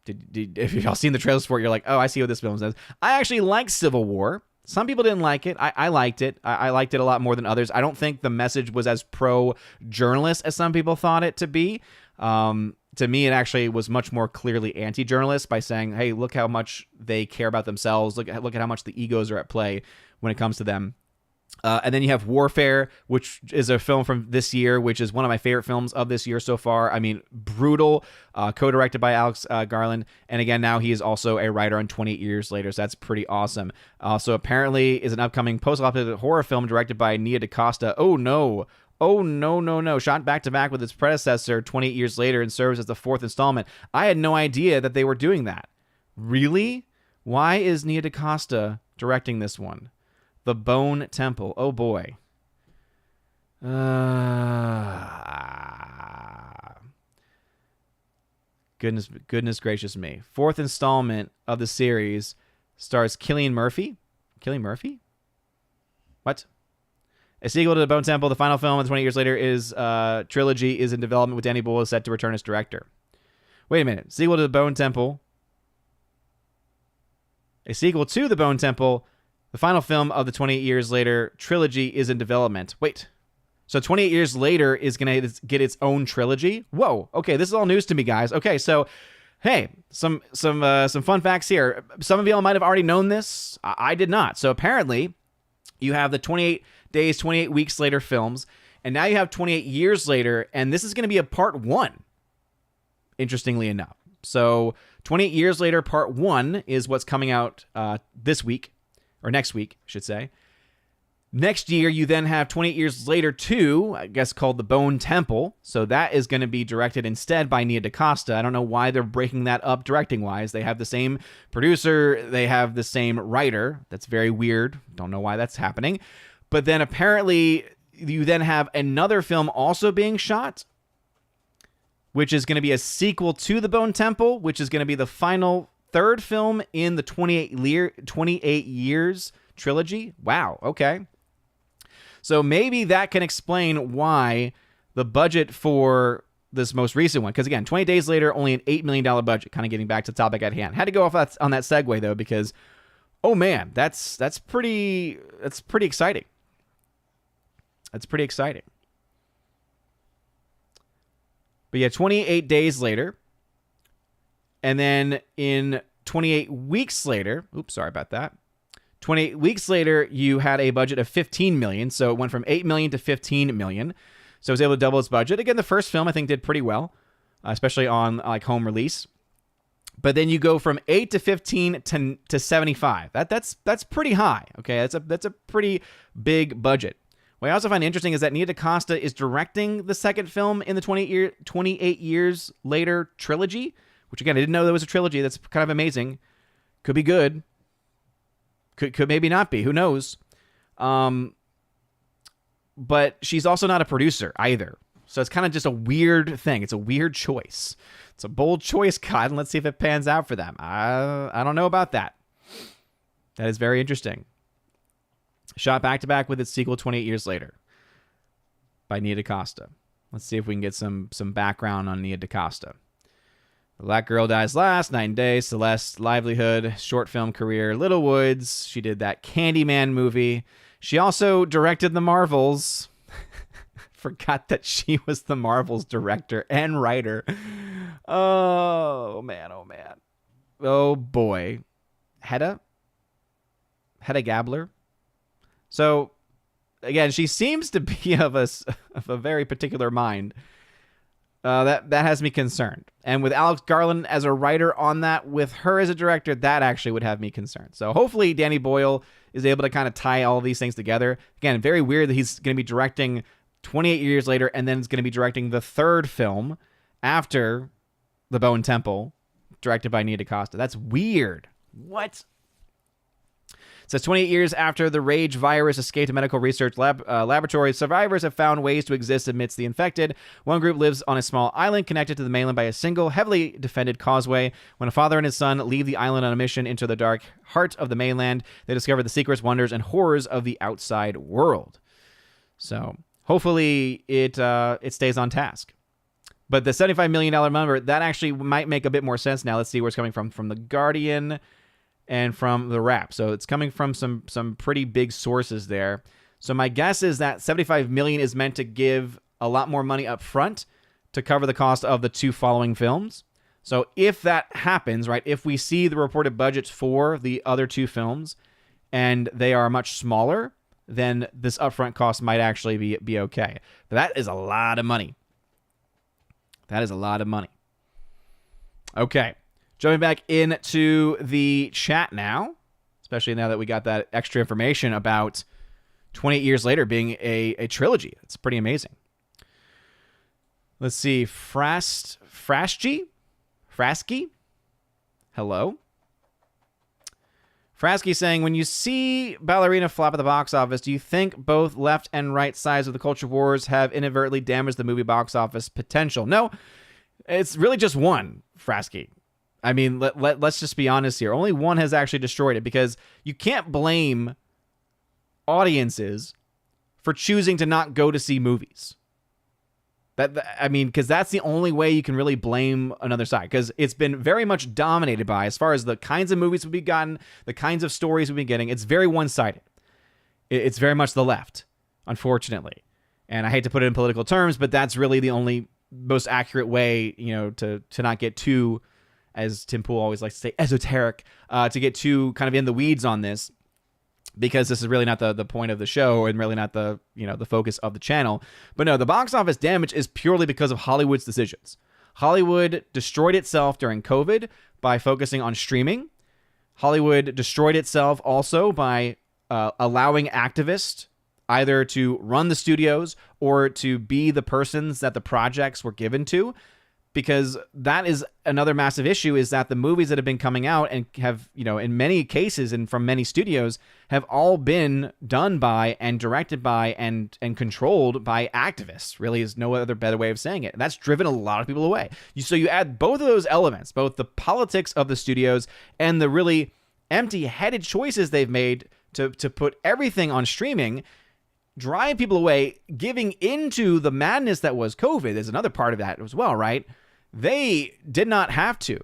If y'all seen the trailers for it, you're like, oh, I see what this film says. I actually like Civil War. Some people didn't like it. I liked it. I liked it a lot more than others. I don't think the message was as pro-journalist as some people thought it to be. To me, it actually was much more clearly anti-journalist by saying, hey, look how much they care about themselves. Look at how much the egos are at play when it comes to them. And then you have Warfare, which is a film from this year, which is one of my favorite films of this year so far. I mean, brutal, co-directed by Alex Garland. And again, now he is also a writer on 28 Years Later, so that's pretty awesome. So apparently is an upcoming post-apocalyptic horror film directed by Nia DaCosta. Oh, no. Shot back-to-back with its predecessor 28 Years Later and serves as the fourth installment. I had no idea that they were doing that. Really? Why is Nia DaCosta directing this one? The Bone Temple. Oh, boy. Goodness gracious me. Fourth installment of the series stars Cillian Murphy. Cillian Murphy? What? A sequel to The Bone Temple, the final film of 20 Years Later is trilogy is in development with Danny Boyle set to return as director. Wait a minute. Sequel to The Bone Temple. A sequel to The Bone Temple, the final film of the 28 Years Later trilogy is in development. Wait. So 28 Years Later is going to get its own trilogy? Whoa. Okay, this is all news to me, guys. Okay, so hey, some fun facts here. Some of y'all might have already known this. I did not. So apparently, you have the 28 Days, 28 Weeks Later films, and now you have 28 Years Later, and this is going to be a part 1, interestingly enough. So 28 Years Later part 1 is what's coming out this week, or next week, I should say. Next year, you then have 28 Years Later 2, I guess called The Bone Temple. So that is going to be directed instead by Nia DaCosta. I don't know why they're breaking that up directing-wise. They have the same producer. They have the same writer. That's very weird. Don't know why that's happening. But then apparently, you then have another film also being shot, which is going to be a sequel to The Bone Temple, which is going to be the final third film in the 28 Years trilogy. Wow, okay. So maybe that can explain why the budget for this most recent one, because again, 20 Days Later, only an $8 million budget, kind of getting back to the topic at hand. Had to go off on that segue, though, because, oh man, that's pretty exciting. That's pretty exciting. But yeah, 28 Days Later, and then in 28 Weeks Later, oops, sorry about that. 28 Weeks Later, you had a budget of $15 million, so it went from $8 million to $15 million. So it was able to double its budget. Again, the first film, I think, did pretty well, especially on like home release. But then you go from 8 to 15 to 75. That's pretty high, okay? That's a pretty big budget. What I also find interesting is that Nia DaCosta is directing the second film in the 28 Years Later trilogy, which, again, I didn't know there was a trilogy. That's kind of amazing. Could be good. Could maybe not be. Who knows? But she's also not a producer either. So it's kind of just a weird thing. It's a weird choice. It's a bold choice, Cod, and let's see if it pans out for them. I don't know about that. That is very interesting. Shot back-to-back with its sequel 28 Years Later by Nia DaCosta. Let's see if we can get some background on Nia DaCosta. The Black Girl Dies Last, 9 Days, Celeste, Livelihood, short film career, Little Woods. She did that Candyman movie. She also directed The Marvels. Forgot that she was The Marvels director and writer. Oh, man, oh, man. Oh, boy. Hedda Gabler. So, again, she seems to be of a very particular mind. That has me concerned. And with Alex Garland as a writer on that, with her as a director, that actually would have me concerned. So hopefully Danny Boyle is able to kind of tie all these things together. Again, very weird that he's going to be directing 28 Years Later and then is going to be directing the third film after The Bone Temple, directed by Nia DaCosta. That's weird. What? It says 28 years after the Rage virus escaped a medical research laboratory, survivors have found ways to exist amidst the infected. One group lives on a small island connected to the mainland by a single, heavily defended causeway. When a father and his son leave the island on a mission into the dark heart of the mainland, they discover the secrets, wonders, and horrors of the outside world. So hopefully it stays on task. But the $75 million number, that actually might make a bit more sense now. Let's see where it's coming from The Guardian and from The Wrap. So it's coming from some pretty big sources there. So my guess is that $75 million is meant to give a lot more money up front to cover the cost of the 2 following films. So if that happens, right, if we see the reported budgets for the other 2 films and they are much smaller, then this upfront cost might actually be okay. But that is a lot of money. That is a lot of money. Okay. Jumping back into the chat now, especially now that we got that extra information about 28 years later being a trilogy. It's pretty amazing. Let's see. Frasky? Hello? Frasky saying, when you see Ballerina flop at the box office, do you think both left and right sides of the culture wars have inadvertently damaged the movie box office potential? No, it's really just one, Frasky. I mean, let's just be honest here. Only one has actually destroyed it, because you can't blame audiences for choosing to not go to see movies. Because that's the only way you can really blame another side, because it's been very much dominated by, as far as the kinds of movies we've gotten, the kinds of stories we've been getting, it's very one-sided. It's very much the left, unfortunately. And I hate to put it in political terms, but that's really the only most accurate way, to not get too, as Tim Pool always likes to say, esoteric, to get too kind of in the weeds on this. Because this is really not the point of the show, and really not the focus of the channel. But no, the box office damage is purely because of Hollywood's decisions. Hollywood destroyed itself during COVID by focusing on streaming. Hollywood destroyed itself also by allowing activists either to run the studios or to be the persons that the projects were given to. Because that is another massive issue, is that the movies that have been coming out and have, in many cases and from many studios, have all been done by and directed by and controlled by activists. Really is no other better way of saying it. And that's driven a lot of people away. So you add both of those elements, both the politics of the studios and the really empty-headed choices they've made to put everything on streaming, drive people away, giving into the madness that was COVID. There's another part of that as well, right? They did not have to,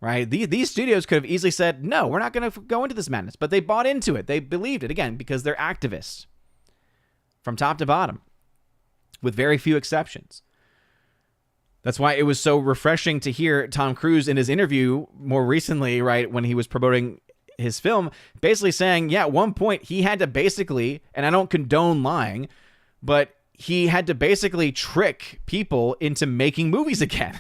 right? These studios could have easily said, no, we're not going to go into this madness. But they bought into it. They believed it, again, because they're activists from top to bottom, with very few exceptions. That's why it was so refreshing to hear Tom Cruise in his interview more recently, right, when he was promoting his film, basically saying, yeah, at one point he had to basically, and I don't condone lying, but he had to basically trick people into making movies again.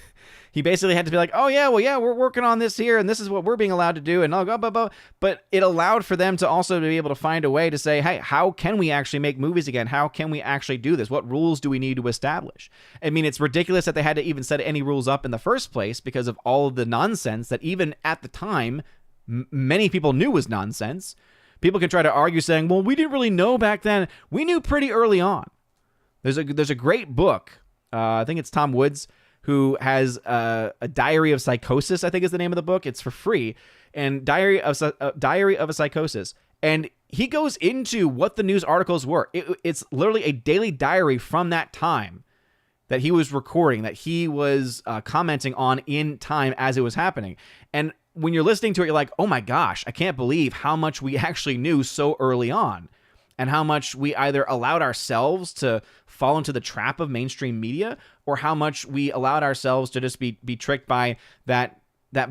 He basically had to be like, oh, yeah, well, yeah, we're working on this here, and this is what we're being allowed to do, and blah, blah, blah. But it allowed for them to also be able to find a way to say, hey, how can we actually make movies again? How can we actually do this? What rules do we need to establish? I mean, it's ridiculous that they had to even set any rules up in the first place because of all of the nonsense that even at the time, many people knew was nonsense. People can try to argue saying, well, we didn't really know back then. We knew pretty early on. There's a great book. I think it's Tom Woods, who has a Diary of Psychosis, I think is the name of the book. It's for free. And Diary of a Psychosis. And he goes into what the news articles were. It's literally a daily diary from that time that he was recording, that he was commenting on in time as it was happening. And when you're listening to it, you're like, oh my gosh, I can't believe how much we actually knew so early on. And how much we either allowed ourselves to fall into the trap of mainstream media, or how much we allowed ourselves to just be tricked by that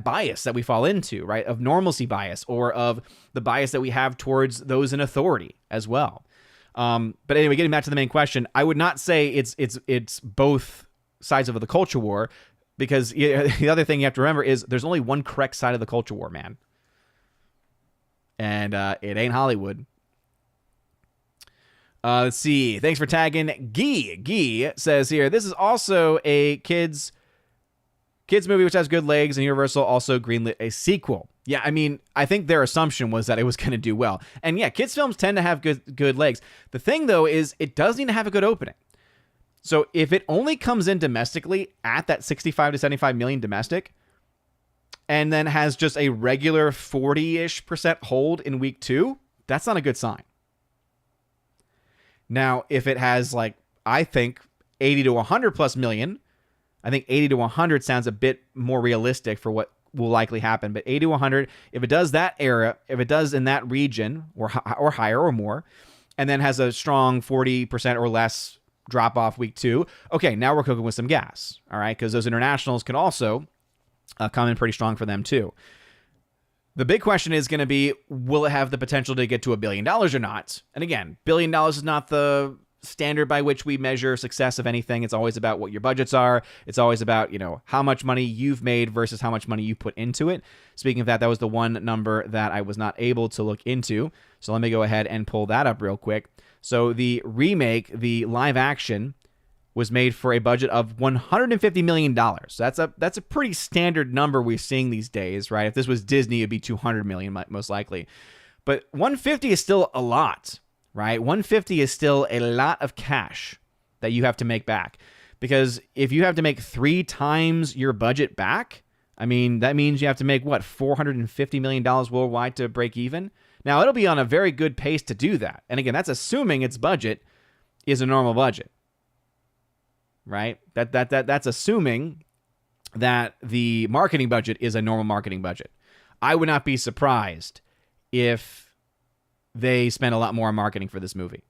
bias that we fall into, right? Of normalcy bias, or of the bias that we have towards those in authority as well. But anyway, getting back to the main question, I would not say it's both sides of the culture war, because the other thing you have to remember is there's only one correct side of the culture war, man. And it ain't Hollywood. Let's see. Thanks for tagging. Guy says here, this is also a kids movie which has good legs, and Universal also greenlit a sequel. Yeah, I mean, I think their assumption was that it was going to do well. And yeah, kids films tend to have good legs. The thing, though, is it does need to have a good opening. So if it only comes in domestically at that 65 to 75 million domestic, and then has just a regular 40-ish% hold in week 2, that's not a good sign. Now, if it has, like, I think 80 to 100 plus million, I think 80 to 100 sounds a bit more realistic for what will likely happen. But 80 to 100, if it does that era, if it does in that region or higher or more, and then has a strong 40% or less drop off week 2, okay, now we're cooking with some gas. All right, because those internationals can also come in pretty strong for them too. The big question is going to be, will it have the potential to get to $1 billion or not? And again, $1 billion is not the standard by which we measure success of anything. It's always about what your budgets are. It's always about, how much money you've made versus how much money you put into it. Speaking of that, that was the one number that I was not able to look into. So let me go ahead and pull that up real quick. So the remake, the live action, was made for a budget of $150 million. So that's a pretty standard number we're seeing these days, right? If this was Disney, it'd be $200 million most likely. But 150 is still a lot, right? 150 is still a lot of cash that you have to make back. Because if you have to make 3 times your budget back, I mean, that means you have to make, $450 million worldwide to break even? Now, it'll be on a very good pace to do that. And again, that's assuming its budget is a normal budget, right? That's assuming that the marketing budget is a normal marketing budget. I would not be surprised if they spent a lot more on marketing for this movie.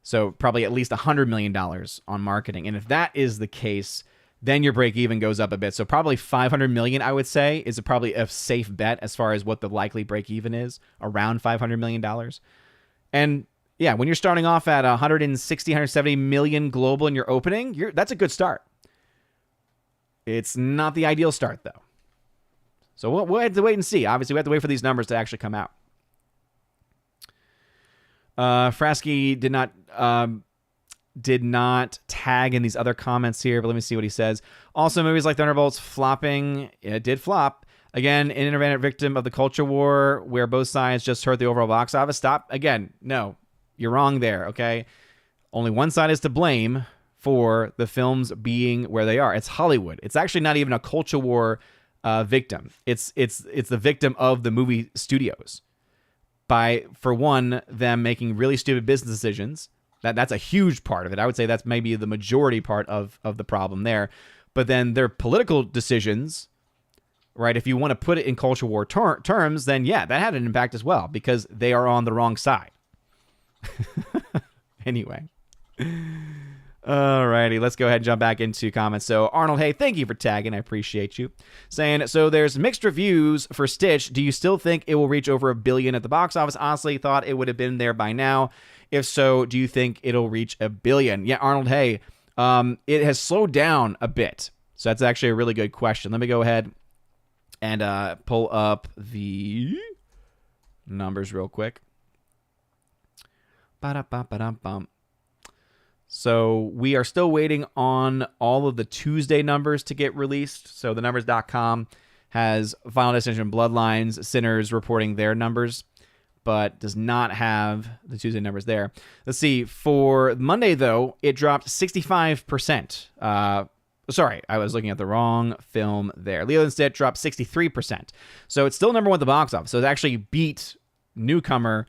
So probably at least $100 million on marketing. And if that is the case, then your break even goes up a bit. So probably $500 million, I would say, is probably a safe bet as far as what the likely break even is, around $500 million. And yeah, when you're starting off at 160, 170 million global in your opening, that's a good start. It's not the ideal start, though. So we'll have to wait and see. Obviously, we have to wait for these numbers to actually come out. Frasky did not tag in these other comments here, but let me see what he says. Also, movies like Thunderbolts flopping. It did flop. Again, an internet victim of the culture war where both sides just hurt the overall box office. Stop. Again, no. You're wrong there, okay? Only one side is to blame for the films being where they are. It's Hollywood. It's actually not even a culture war victim. It's the victim of the movie studios. By, for one, them making really stupid business decisions. That's a huge part of it. I would say that's maybe the majority part of the problem there. But then their political decisions, right? If you want to put it in culture war terms, then yeah, that had an impact as well because they are on the wrong side. Anyway. Alrighty, let's go ahead and jump back into comments. So Arnold, hey, thank you for tagging. I appreciate you. Saying, so there's mixed reviews for Stitch. Do you still think it will reach over $1 billion at the box office? Honestly, thought it would have been there by now. If so, do you think it'll reach $1 billion? Yeah, Arnold, hey, it has slowed down a bit. So that's actually a really good question. Let me go ahead and pull up the numbers real quick. Ba-da-ba-ba-dum-bum. So we are still waiting on all of the Tuesday numbers to get released. So the numbers.com has Final Destination Bloodlines, Sinners reporting their numbers, but does not have the Tuesday numbers there. Let's see. For Monday, though, it dropped 65%. Sorry, I was looking at the wrong film there. Lilo and Stitch dropped 63%. So it's still number one at the box office. So it actually beat newcomer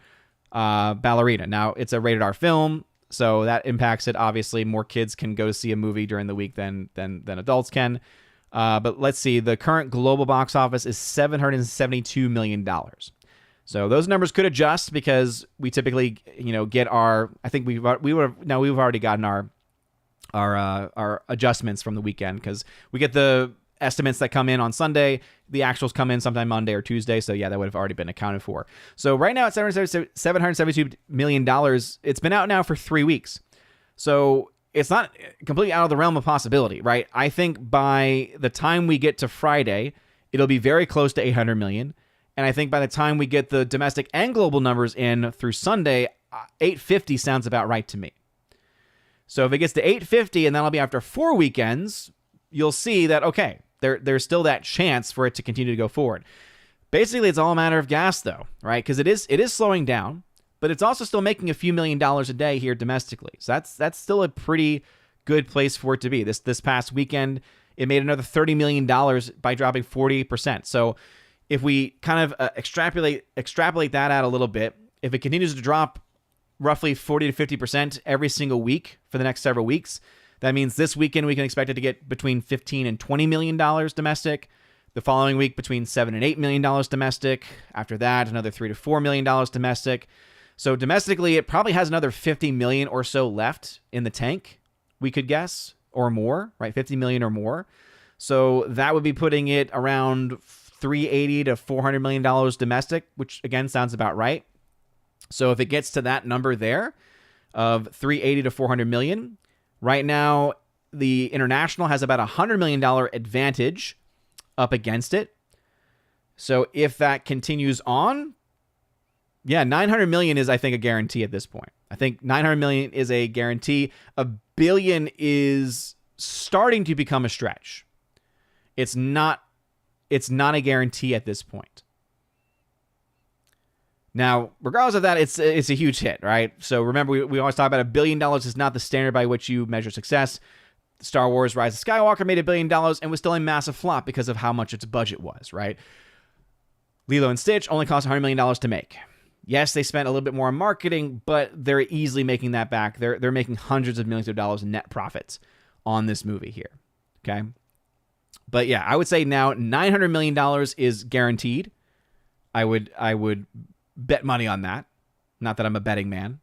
Ballerina. Now, it's a rated R film, so that impacts it. Obviously, more kids can go see a movie during the week than adults can. But let's see. The current global box office is $772 million. So those numbers could adjust because we typically, get our. I think we've already gotten our adjustments from the weekend because we get the estimates that come in on Sunday. The actuals come in sometime Monday or Tuesday. So yeah, that would have already been accounted for. So right now at $772 million, it's been out now for 3 weeks. So it's not completely out of the realm of possibility, right? I think by the time we get to Friday, it'll be very close to 800 million. And I think by the time we get the domestic and global numbers in through Sunday, 850 sounds about right to me. So if it gets to 850 and that'll be after 4 weekends, you'll see that, okay, there's still that chance for it to continue to go forward. Basically, it's all a matter of gas, though, right? Because it is slowing down, but it's also still making a few $1 million a day here domestically. So that's still a pretty good place for it to be. This past weekend, it made another $30 million by dropping 48%. So if we kind of extrapolate that out a little bit, if it continues to drop roughly 40 to 50% every single week for the next several weeks, That means this weekend we can expect it to get between $15 and $20 million domestic. The following week, between $7 and $8 million domestic. After that, another $3 to $4 million domestic. So domestically, it probably has another 50 million or so left in the tank, we could guess, or more, right? 50 million or more. So that would be putting it around $380 to $400 million domestic, which again sounds about right. So if it gets to that number there of 380 to 400 million, right now the international has about $100 million advantage up against it. So if that continues on, yeah, 900 million is, I think, a guarantee at this point. I think 900 million is a guarantee. $1 billion is starting to become a stretch. It's not a guarantee at this point. Now, regardless of that, it's a huge hit, right? So remember, we always talk about $1 billion is not the standard by which you measure success. Star Wars Rise of Skywalker made $1 billion and was still a massive flop because of how much its budget was, right? Lilo and Stitch only cost $100 million to make. Yes, they spent a little bit more on marketing, but they're easily making that back. They're making hundreds of millions of dollars in net profits on this movie here, okay? But yeah, I would say now $900 million is guaranteed. I would bet money on that. Not that I'm a betting man.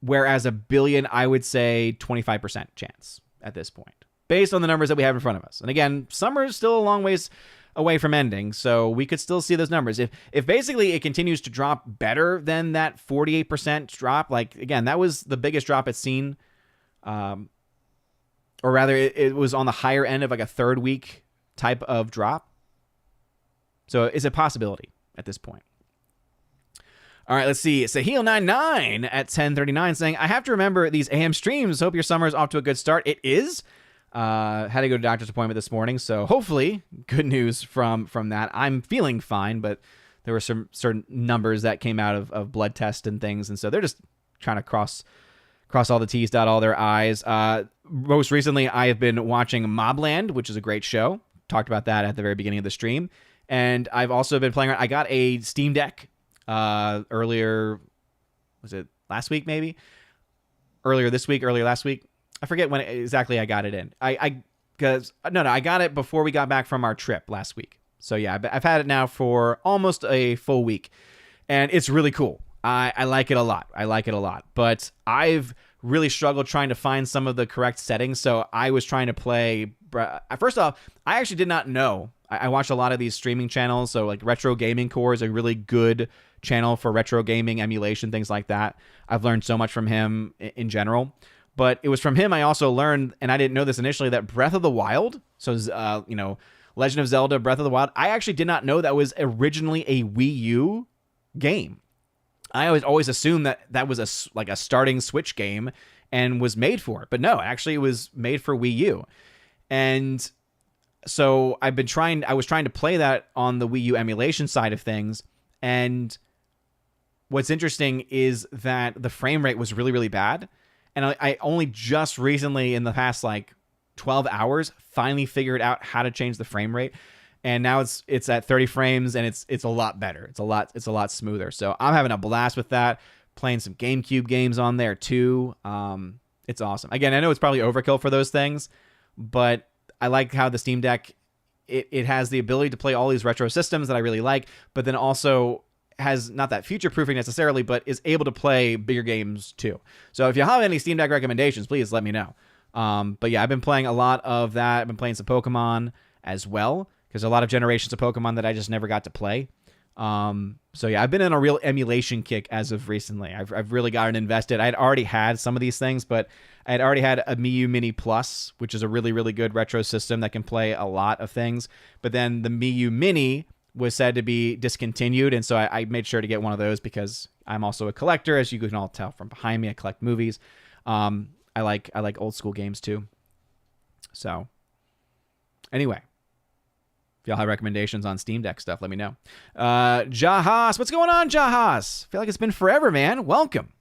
Whereas $1 billion, I would say 25% chance at this point, based on the numbers that we have in front of us. And again, summer is still a long ways away from ending, so we could still see those numbers. If basically it continues to drop better than that 48% drop, like, again, that was the biggest drop it's seen, or rather, it was on the higher end of like a third week type of drop. So it's a possibility at this point. All right, let's see. Sahil99 at 10:39 saying, I have to remember these AM streams. Hope your summer is off to a good start. It is. Had to go to doctor's appointment this morning, so hopefully good news from that. I'm feeling fine, but there were some certain numbers that came out of blood tests and things, and so they're just trying to cross all the T's, dot all their I's. Most recently, I have been watching MobLand, which is a great show. Talked about that at the very beginning of the stream. And I've also been playing around. I got a Steam Deck earlier, was it last week maybe? Earlier last week. I forget when exactly I got it in. I got it before we got back from our trip last week. So yeah, I've had it now for almost a full week, and it's really cool. I like it a lot. But I've really struggled trying to find some of the correct settings. So I was trying to play. First off, I actually did not know. I watch a lot of these streaming channels. So like Retro Gaming Core is a really good channel for retro gaming, emulation, things like that. I've learned so much from him in general. But it was from him I also learned, and I didn't know this initially, that Breath of the Wild, so Legend of Zelda, Breath of the Wild, I actually did not know that was originally a Wii U game. I always assumed that was a starting Switch game and was made for it. But no, actually it was made for Wii U. And so I was trying to play that on the Wii U emulation side of things. And what's interesting is that the frame rate was really, really bad. And I only just recently, in the past like 12 hours, finally figured out how to change the frame rate. And now it's at 30 frames, and it's a lot better. It's a lot smoother. So I'm having a blast with that. Playing some GameCube games on there too. It's awesome. Again, I know it's probably overkill for those things, but I like how the Steam Deck it has the ability to play all these retro systems that I really like, but then also has not that future proofing necessarily, but is able to play bigger games too. So if you have any Steam Deck recommendations, please let me know. But yeah, I've been playing a lot of that. I've been playing some Pokemon as well, because a lot of generations of Pokemon that I just never got to play. So yeah, I've been in a real emulation kick as of recently. I've really gotten invested. I had already had some of these things, but I had already had a Mii U Mini Plus, which is a really, really good retro system that can play a lot of things. But then the Mii U Mini was said to be discontinued, and so I made sure to get one of those because I'm also a collector, as you can all tell from behind me. I collect movies. I like old school games too. So anyway, if y'all have recommendations on Steam Deck stuff, let me know. Jahas, what's going on, Jahas? I feel like it's been forever, man. Welcome.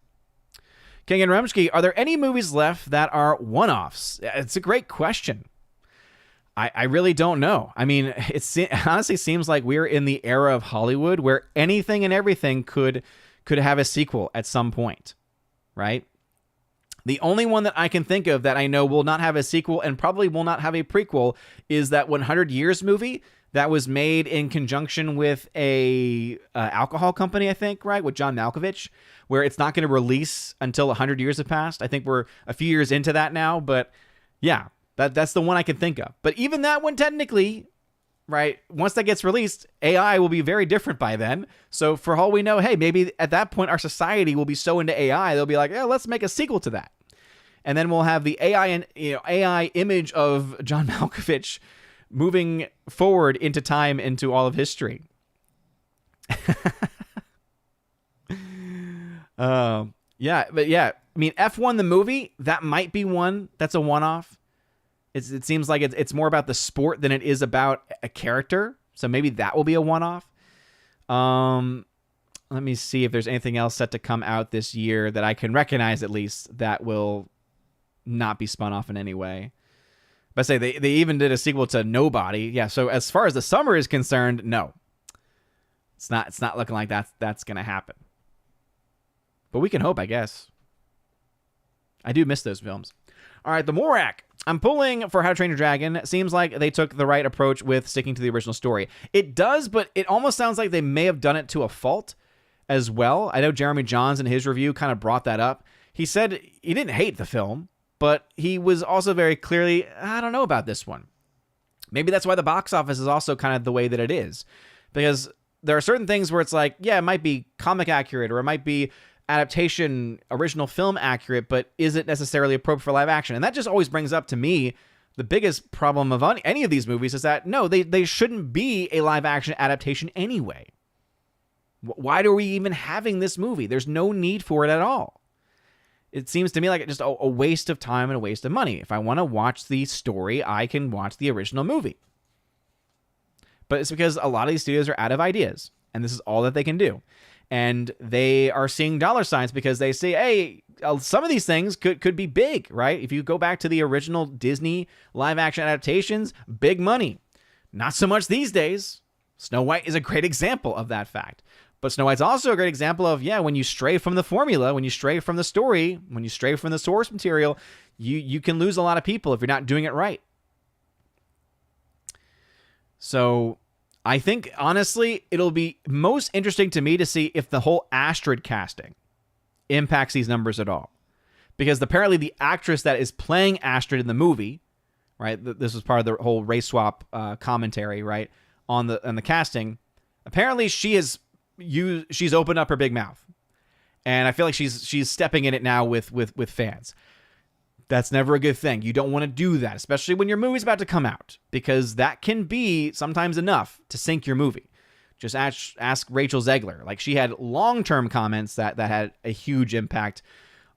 King and Rumsky, are there any movies left that are one-offs? It's a great question. I really don't know. I mean, it honestly seems like we're in the era of Hollywood where anything and everything could have a sequel at some point, right? The only one that I can think of that I know will not have a sequel and probably will not have a prequel is that 100 Years movie that was made in conjunction with a alcohol company, I think, right, with John Malkovich, where it's not going to release until 100 years have passed. I think we're a few years into that now, but yeah, that's the one I can think of. But even that one, technically, right, once that gets released, AI will be very different by then. So for all we know, hey, maybe at that point our society will be so into AI, they'll be like, yeah, let's make a sequel to that. And then we'll have the AI and AI image of John Malkovich moving forward into time, into all of history. Yeah, but yeah, I mean, F1 the movie, that might be one that's a one-off. It seems like it's more about the sport than it is about a character, so maybe that will be a one-off. Let me see if there's anything else set to come out this year that I can recognize, at least, that will not be spun off in any way. But say they even did a sequel to Nobody. Yeah, so as far as the summer is concerned, no. It's not looking like that's going to happen. But we can hope, I guess. I do miss those films. All right, the Morak. I'm pulling for How to Train Your Dragon. It seems like they took the right approach with sticking to the original story. It does, but it almost sounds like they may have done it to a fault as well. I know Jeremy Johns in his review kind of brought that up. He said he didn't hate the film, but he was also very clearly, I don't know about this one. Maybe that's why the box office is also kind of the way that it is. Because there are certain things where it's like, yeah, it might be comic accurate or it might be adaptation, original film accurate, but is it necessarily appropriate for live action? And that just always brings up to me the biggest problem of any of these movies is that, no, they shouldn't be a live action adaptation anyway. Why are we even having this movie? There's no need for it at all. It seems to me like just a waste of time and a waste of money. If I want to watch the story, I can watch the original movie. But it's because a lot of these studios are out of ideas, and this is all that they can do. And they are seeing dollar signs because they say, hey, some of these things could be big, right? If you go back to the original Disney live-action adaptations, big money. Not so much these days. Snow White is a great example of that fact. But Snow White's also a great example of, yeah, when you stray from the formula, when you stray from the story, when you stray from the source material, you can lose a lot of people if you're not doing it right. So I think, honestly, it'll be most interesting to me to see if the whole Astrid casting impacts these numbers at all. Because apparently the actress that is playing Astrid in the movie, right, this was part of the whole race swap commentary, right, on the casting, apparently she's opened up her big mouth. And I feel like she's stepping in it now with fans. That's never a good thing. You don't want to do that, especially when your movie's about to come out, because that can be sometimes enough to sink your movie. Just ask Rachel Zegler. Like, she had long-term comments that had a huge impact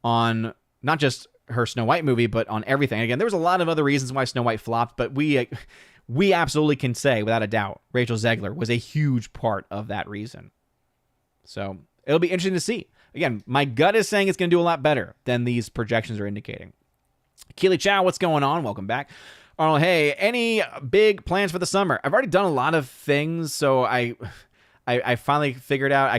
on not just her Snow White movie, but on everything. Again, there was a lot of other reasons why Snow White flopped, but we absolutely can say, without a doubt, Rachel Zegler was a huge part of that reason. So it'll be interesting to see. Again, my gut is saying it's going to do a lot better than these projections are indicating. Keely Chow, what's going on? Welcome back. Arnold, hey, any big plans for the summer? I've already done a lot of things, so I finally figured out I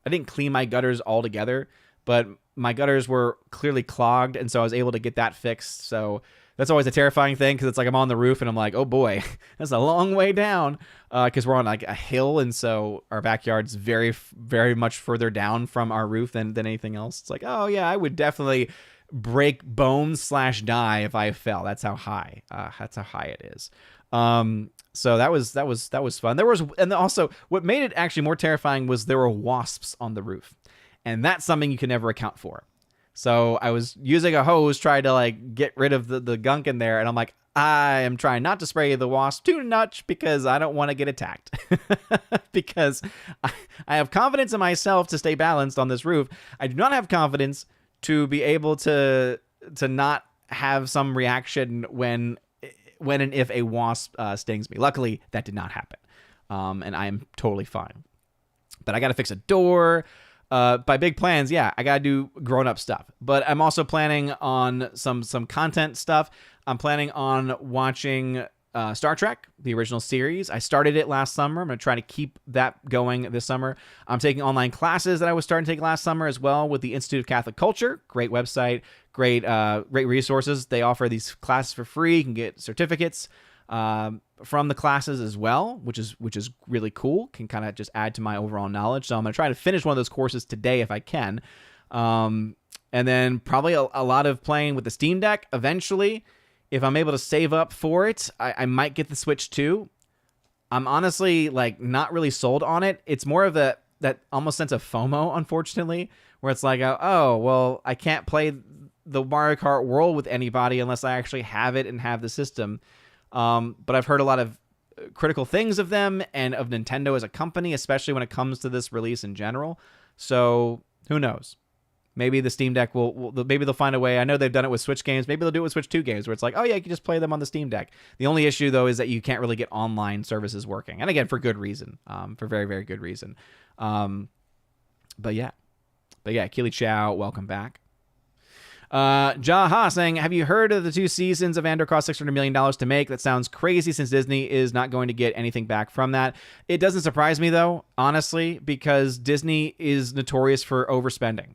didn't clean my gutters altogether, but my gutters were clearly clogged, and so I was able to get that fixed. So that's always a terrifying thing, because it's like I'm on the roof and I'm like, oh boy, that's a long way down, because we're on like a hill, and so our backyard's very, very much further down from our roof than anything else. It's like, oh yeah, I would definitely break bones / die if I fell. That's how high it is. So that was fun. And also what made it actually more terrifying was there were wasps on the roof, and that's something you can never account for. So I was using a hose trying to like get rid of the gunk in there, and I'm like, I am trying not to spray the wasp too much because I don't want to get attacked. Because I have confidence in myself to stay balanced on this roof. I do not have confidence to be able to not have some reaction when and if a wasp stings me. Luckily, that did not happen, and I am totally fine. But I got to fix a door. By big plans, yeah, I got to do grown-up stuff. But I'm also planning on some content stuff. I'm planning on watching Star Trek, the original series. I started it last summer. I'm going to try to keep that going this summer. I'm taking online classes that I was starting to take last summer as well with the Institute of Catholic Culture. Great website, great resources. They offer these classes for free. You can get certificates from the classes as well, which is really cool. Can kind of just add to my overall knowledge. So I'm going to try to finish one of those courses today if I can. And then probably a lot of playing with the Steam Deck eventually. If I'm able to save up for it, I might get the Switch too. I'm honestly like not really sold on it. It's more of that almost sense of FOMO, unfortunately, where it's like, oh, well, I can't play the Mario Kart World with anybody unless I actually have it and have the system. But I've heard a lot of critical things of them and of Nintendo as a company, especially when it comes to this release in general. So who knows? Maybe the Steam Deck maybe they'll find a way. I know they've done it with Switch games. Maybe they'll do it with Switch 2 games where it's like, oh yeah, you can just play them on the Steam Deck. The only issue though is that you can't really get online services working. And again, for good reason, for very, very good reason. But yeah, Keely Chow, welcome back. Jaha saying, have you heard of the 2 seasons of Andor cost $600 million to make? That sounds crazy since Disney is not going to get anything back from that. It doesn't surprise me though, honestly, because Disney is notorious for overspending.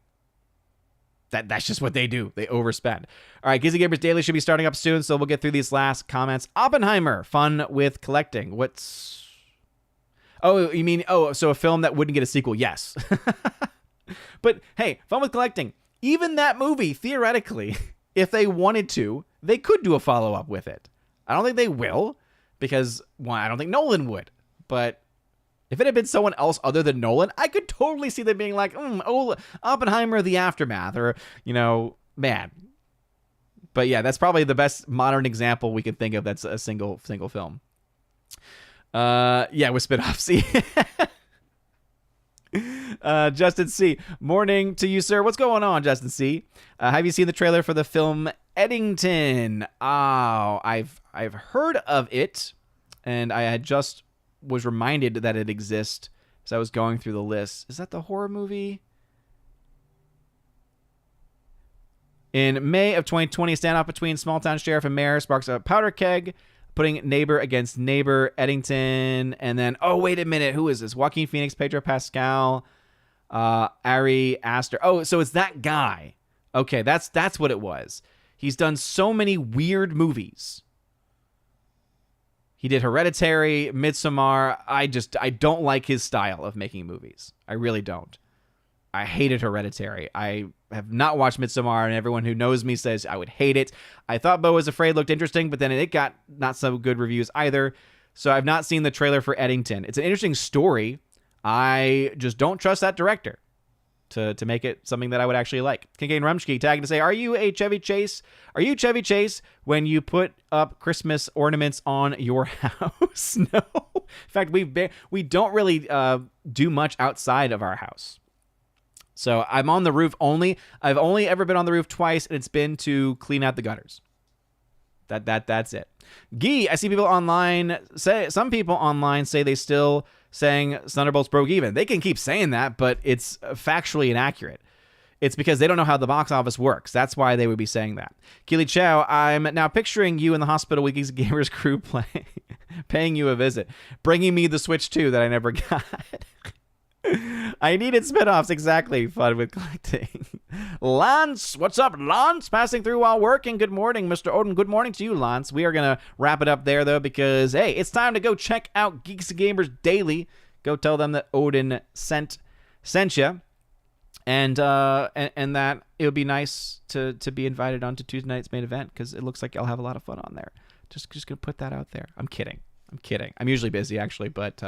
That's just what they do. They overspend. All right, Gizzy Gamers Daily should be starting up soon, so we'll get through these last comments. Oppenheimer, fun with collecting. What's... Oh, you mean... Oh, so a film that wouldn't get a sequel. Yes. But, hey, fun with collecting. Even that movie, theoretically, if they wanted to, they could do a follow-up with it. I don't think they will, because, one, I don't think Nolan would. But... if it had been someone else other than Nolan, I could totally see them being like, Oppenheimer, The Aftermath, or, man. But yeah, that's probably the best modern example we can think of that's a single film. Yeah, with spinoffs. Justin C. Morning to you, sir. What's going on, Justin C? Have you seen the trailer for the film Eddington? Oh, I've heard of it, and I had just... was reminded that it exists as I was going through the list. Is that the horror movie? In May of 2020, a standoff between small-town sheriff and mayor sparks a powder keg, putting neighbor against neighbor. Eddington, and then, oh, wait a minute, who is this? Joaquin Phoenix, Pedro Pascal, Ari Aster. Oh, so it's that guy. Okay, that's what it was. He's done so many weird movies. He did Hereditary, Midsommar. I don't like his style of making movies. I really don't. I hated Hereditary. I have not watched Midsommar, and everyone who knows me says I would hate it. I thought Beau Was Afraid looked interesting, but then it got not so good reviews either. So I've not seen the trailer for Eddington. It's an interesting story. I just don't trust that director to make it something that I would actually like. Kincaid Rumsky tagging to say, are you Chevy Chase? Are you Chevy Chase when you put up Christmas ornaments on your house? No. In fact, we don't really do much outside of our house. So I'm on the roof only. I've only ever been on the roof twice, and it's been to clean out the gutters. That's it. Gee, I see people online some people online say they still saying Thunderbolts broke even. They can keep saying that, but it's factually inaccurate. It's because they don't know how the box office works. That's why they would be saying that. Keely Chow, I'm now picturing you in the hospital with Geeks Gamers crew paying you a visit, bringing me the Switch 2 that I never got. I needed spinoffs, exactly. Fun with collecting. Lance, what's up, Lance? Passing through while working. Good morning, Mr. Odin. Good morning to you, Lance. We are going to wrap it up there, though, because, hey, it's time to go check out Geeks Gamers Daily. Go tell them that Odin sent you. And that it would be nice to be invited onto Tuesday night's main event, because it looks like I'll have a lot of fun on there. Just going to put that out there. I'm kidding. I'm usually busy, actually, but...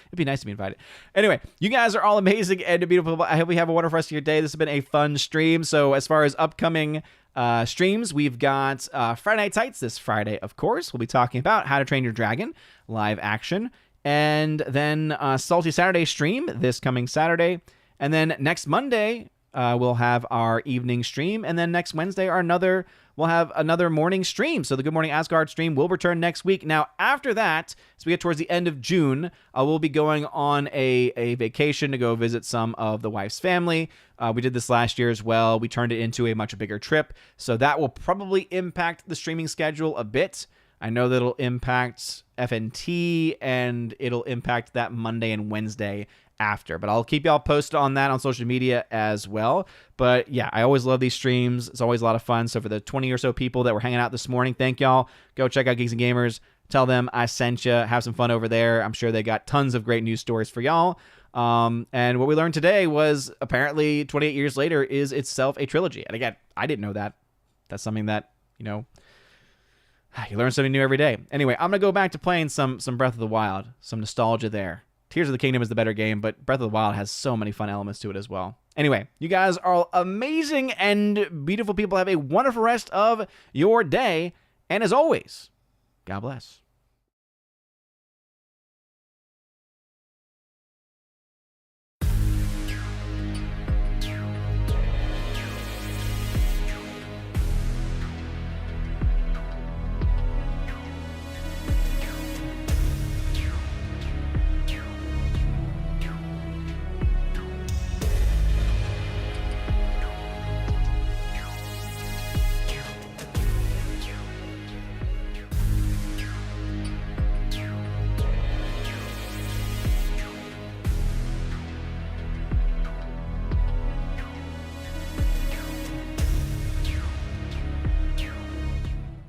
it'd be nice to be invited. Anyway, you guys are all amazing and beautiful. I hope you have a wonderful rest of your day. This has been a fun stream. So as far as upcoming streams, we've got Friday Night Tights this Friday, of course. We'll be talking about How to Train Your Dragon, live action. And then Salty Saturday stream this coming Saturday. And then next Monday, we'll have our evening stream. And then next Wednesday, we'll have another morning stream. So the Good Morning Asgard stream will return next week. Now, after that, as we get towards the end of June, we'll be going on a vacation to go visit some of the wife's family. We did this last year as well. We turned it into a much bigger trip. So that will probably impact the streaming schedule a bit. I know that it'll impact FNT, and it'll impact that Monday and Wednesday after. But I'll keep y'all posted on that on social media as well. But yeah, I always love these streams. It's always a lot of fun. So for the 20 or so people that were hanging out this morning, thank y'all. Go check out Geeks and Gamers. Tell them I sent you. Have some fun over there. I'm sure they got tons of great news stories for y'all. And what we learned today was apparently 28 years later is itself a trilogy. And again, I didn't know that. That's something that, you learn something new every day. Anyway, I'm going to go back to playing some Breath of the Wild. Some nostalgia there. Tears of the Kingdom is the better game, but Breath of the Wild has so many fun elements to it as well. Anyway, you guys are all amazing and beautiful people. Have a wonderful rest of your day. And as always, God bless.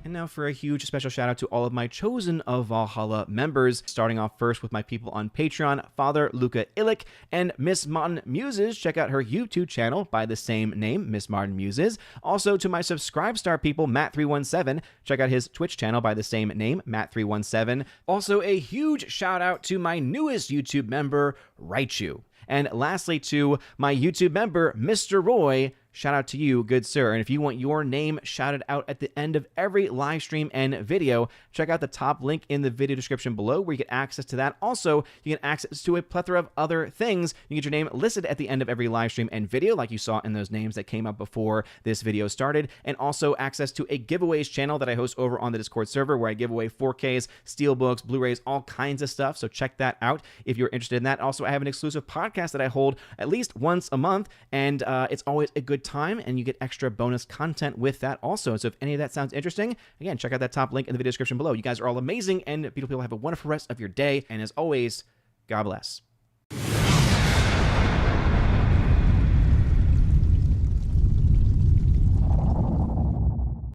And now for a huge special shout out to all of my Chosen of Valhalla members, starting off first with my people on Patreon, Father Luca Illich and Miss Martin Muses. Check out her YouTube channel by the same name, Miss Martin Muses. Also to my Subscribestar people, Matt317. Check out his Twitch channel by the same name, Matt317. Also a huge shout out to my newest YouTube member, Raichu. And lastly to my YouTube member, Mr. Roy. Shout out to you, good sir. And if you want your name shouted out at the end of every live stream and video, check out the top link in the video description below where you get access to that. Also, you get access to a plethora of other things. You get your name listed at the end of every live stream and video, like you saw in those names that came up before this video started. And also access to a giveaways channel that I host over on the Discord server where I give away 4Ks, Steelbooks, Blu-rays, all kinds of stuff. So check that out if you're interested in that. Also, I have an exclusive podcast that I hold at least once a month, and it's always a good time, and you get extra bonus content with that also. So if any of that sounds interesting, again, check out that top link in the video description below. You guys are all amazing and beautiful people. Have a wonderful rest of your day, and as always, God bless.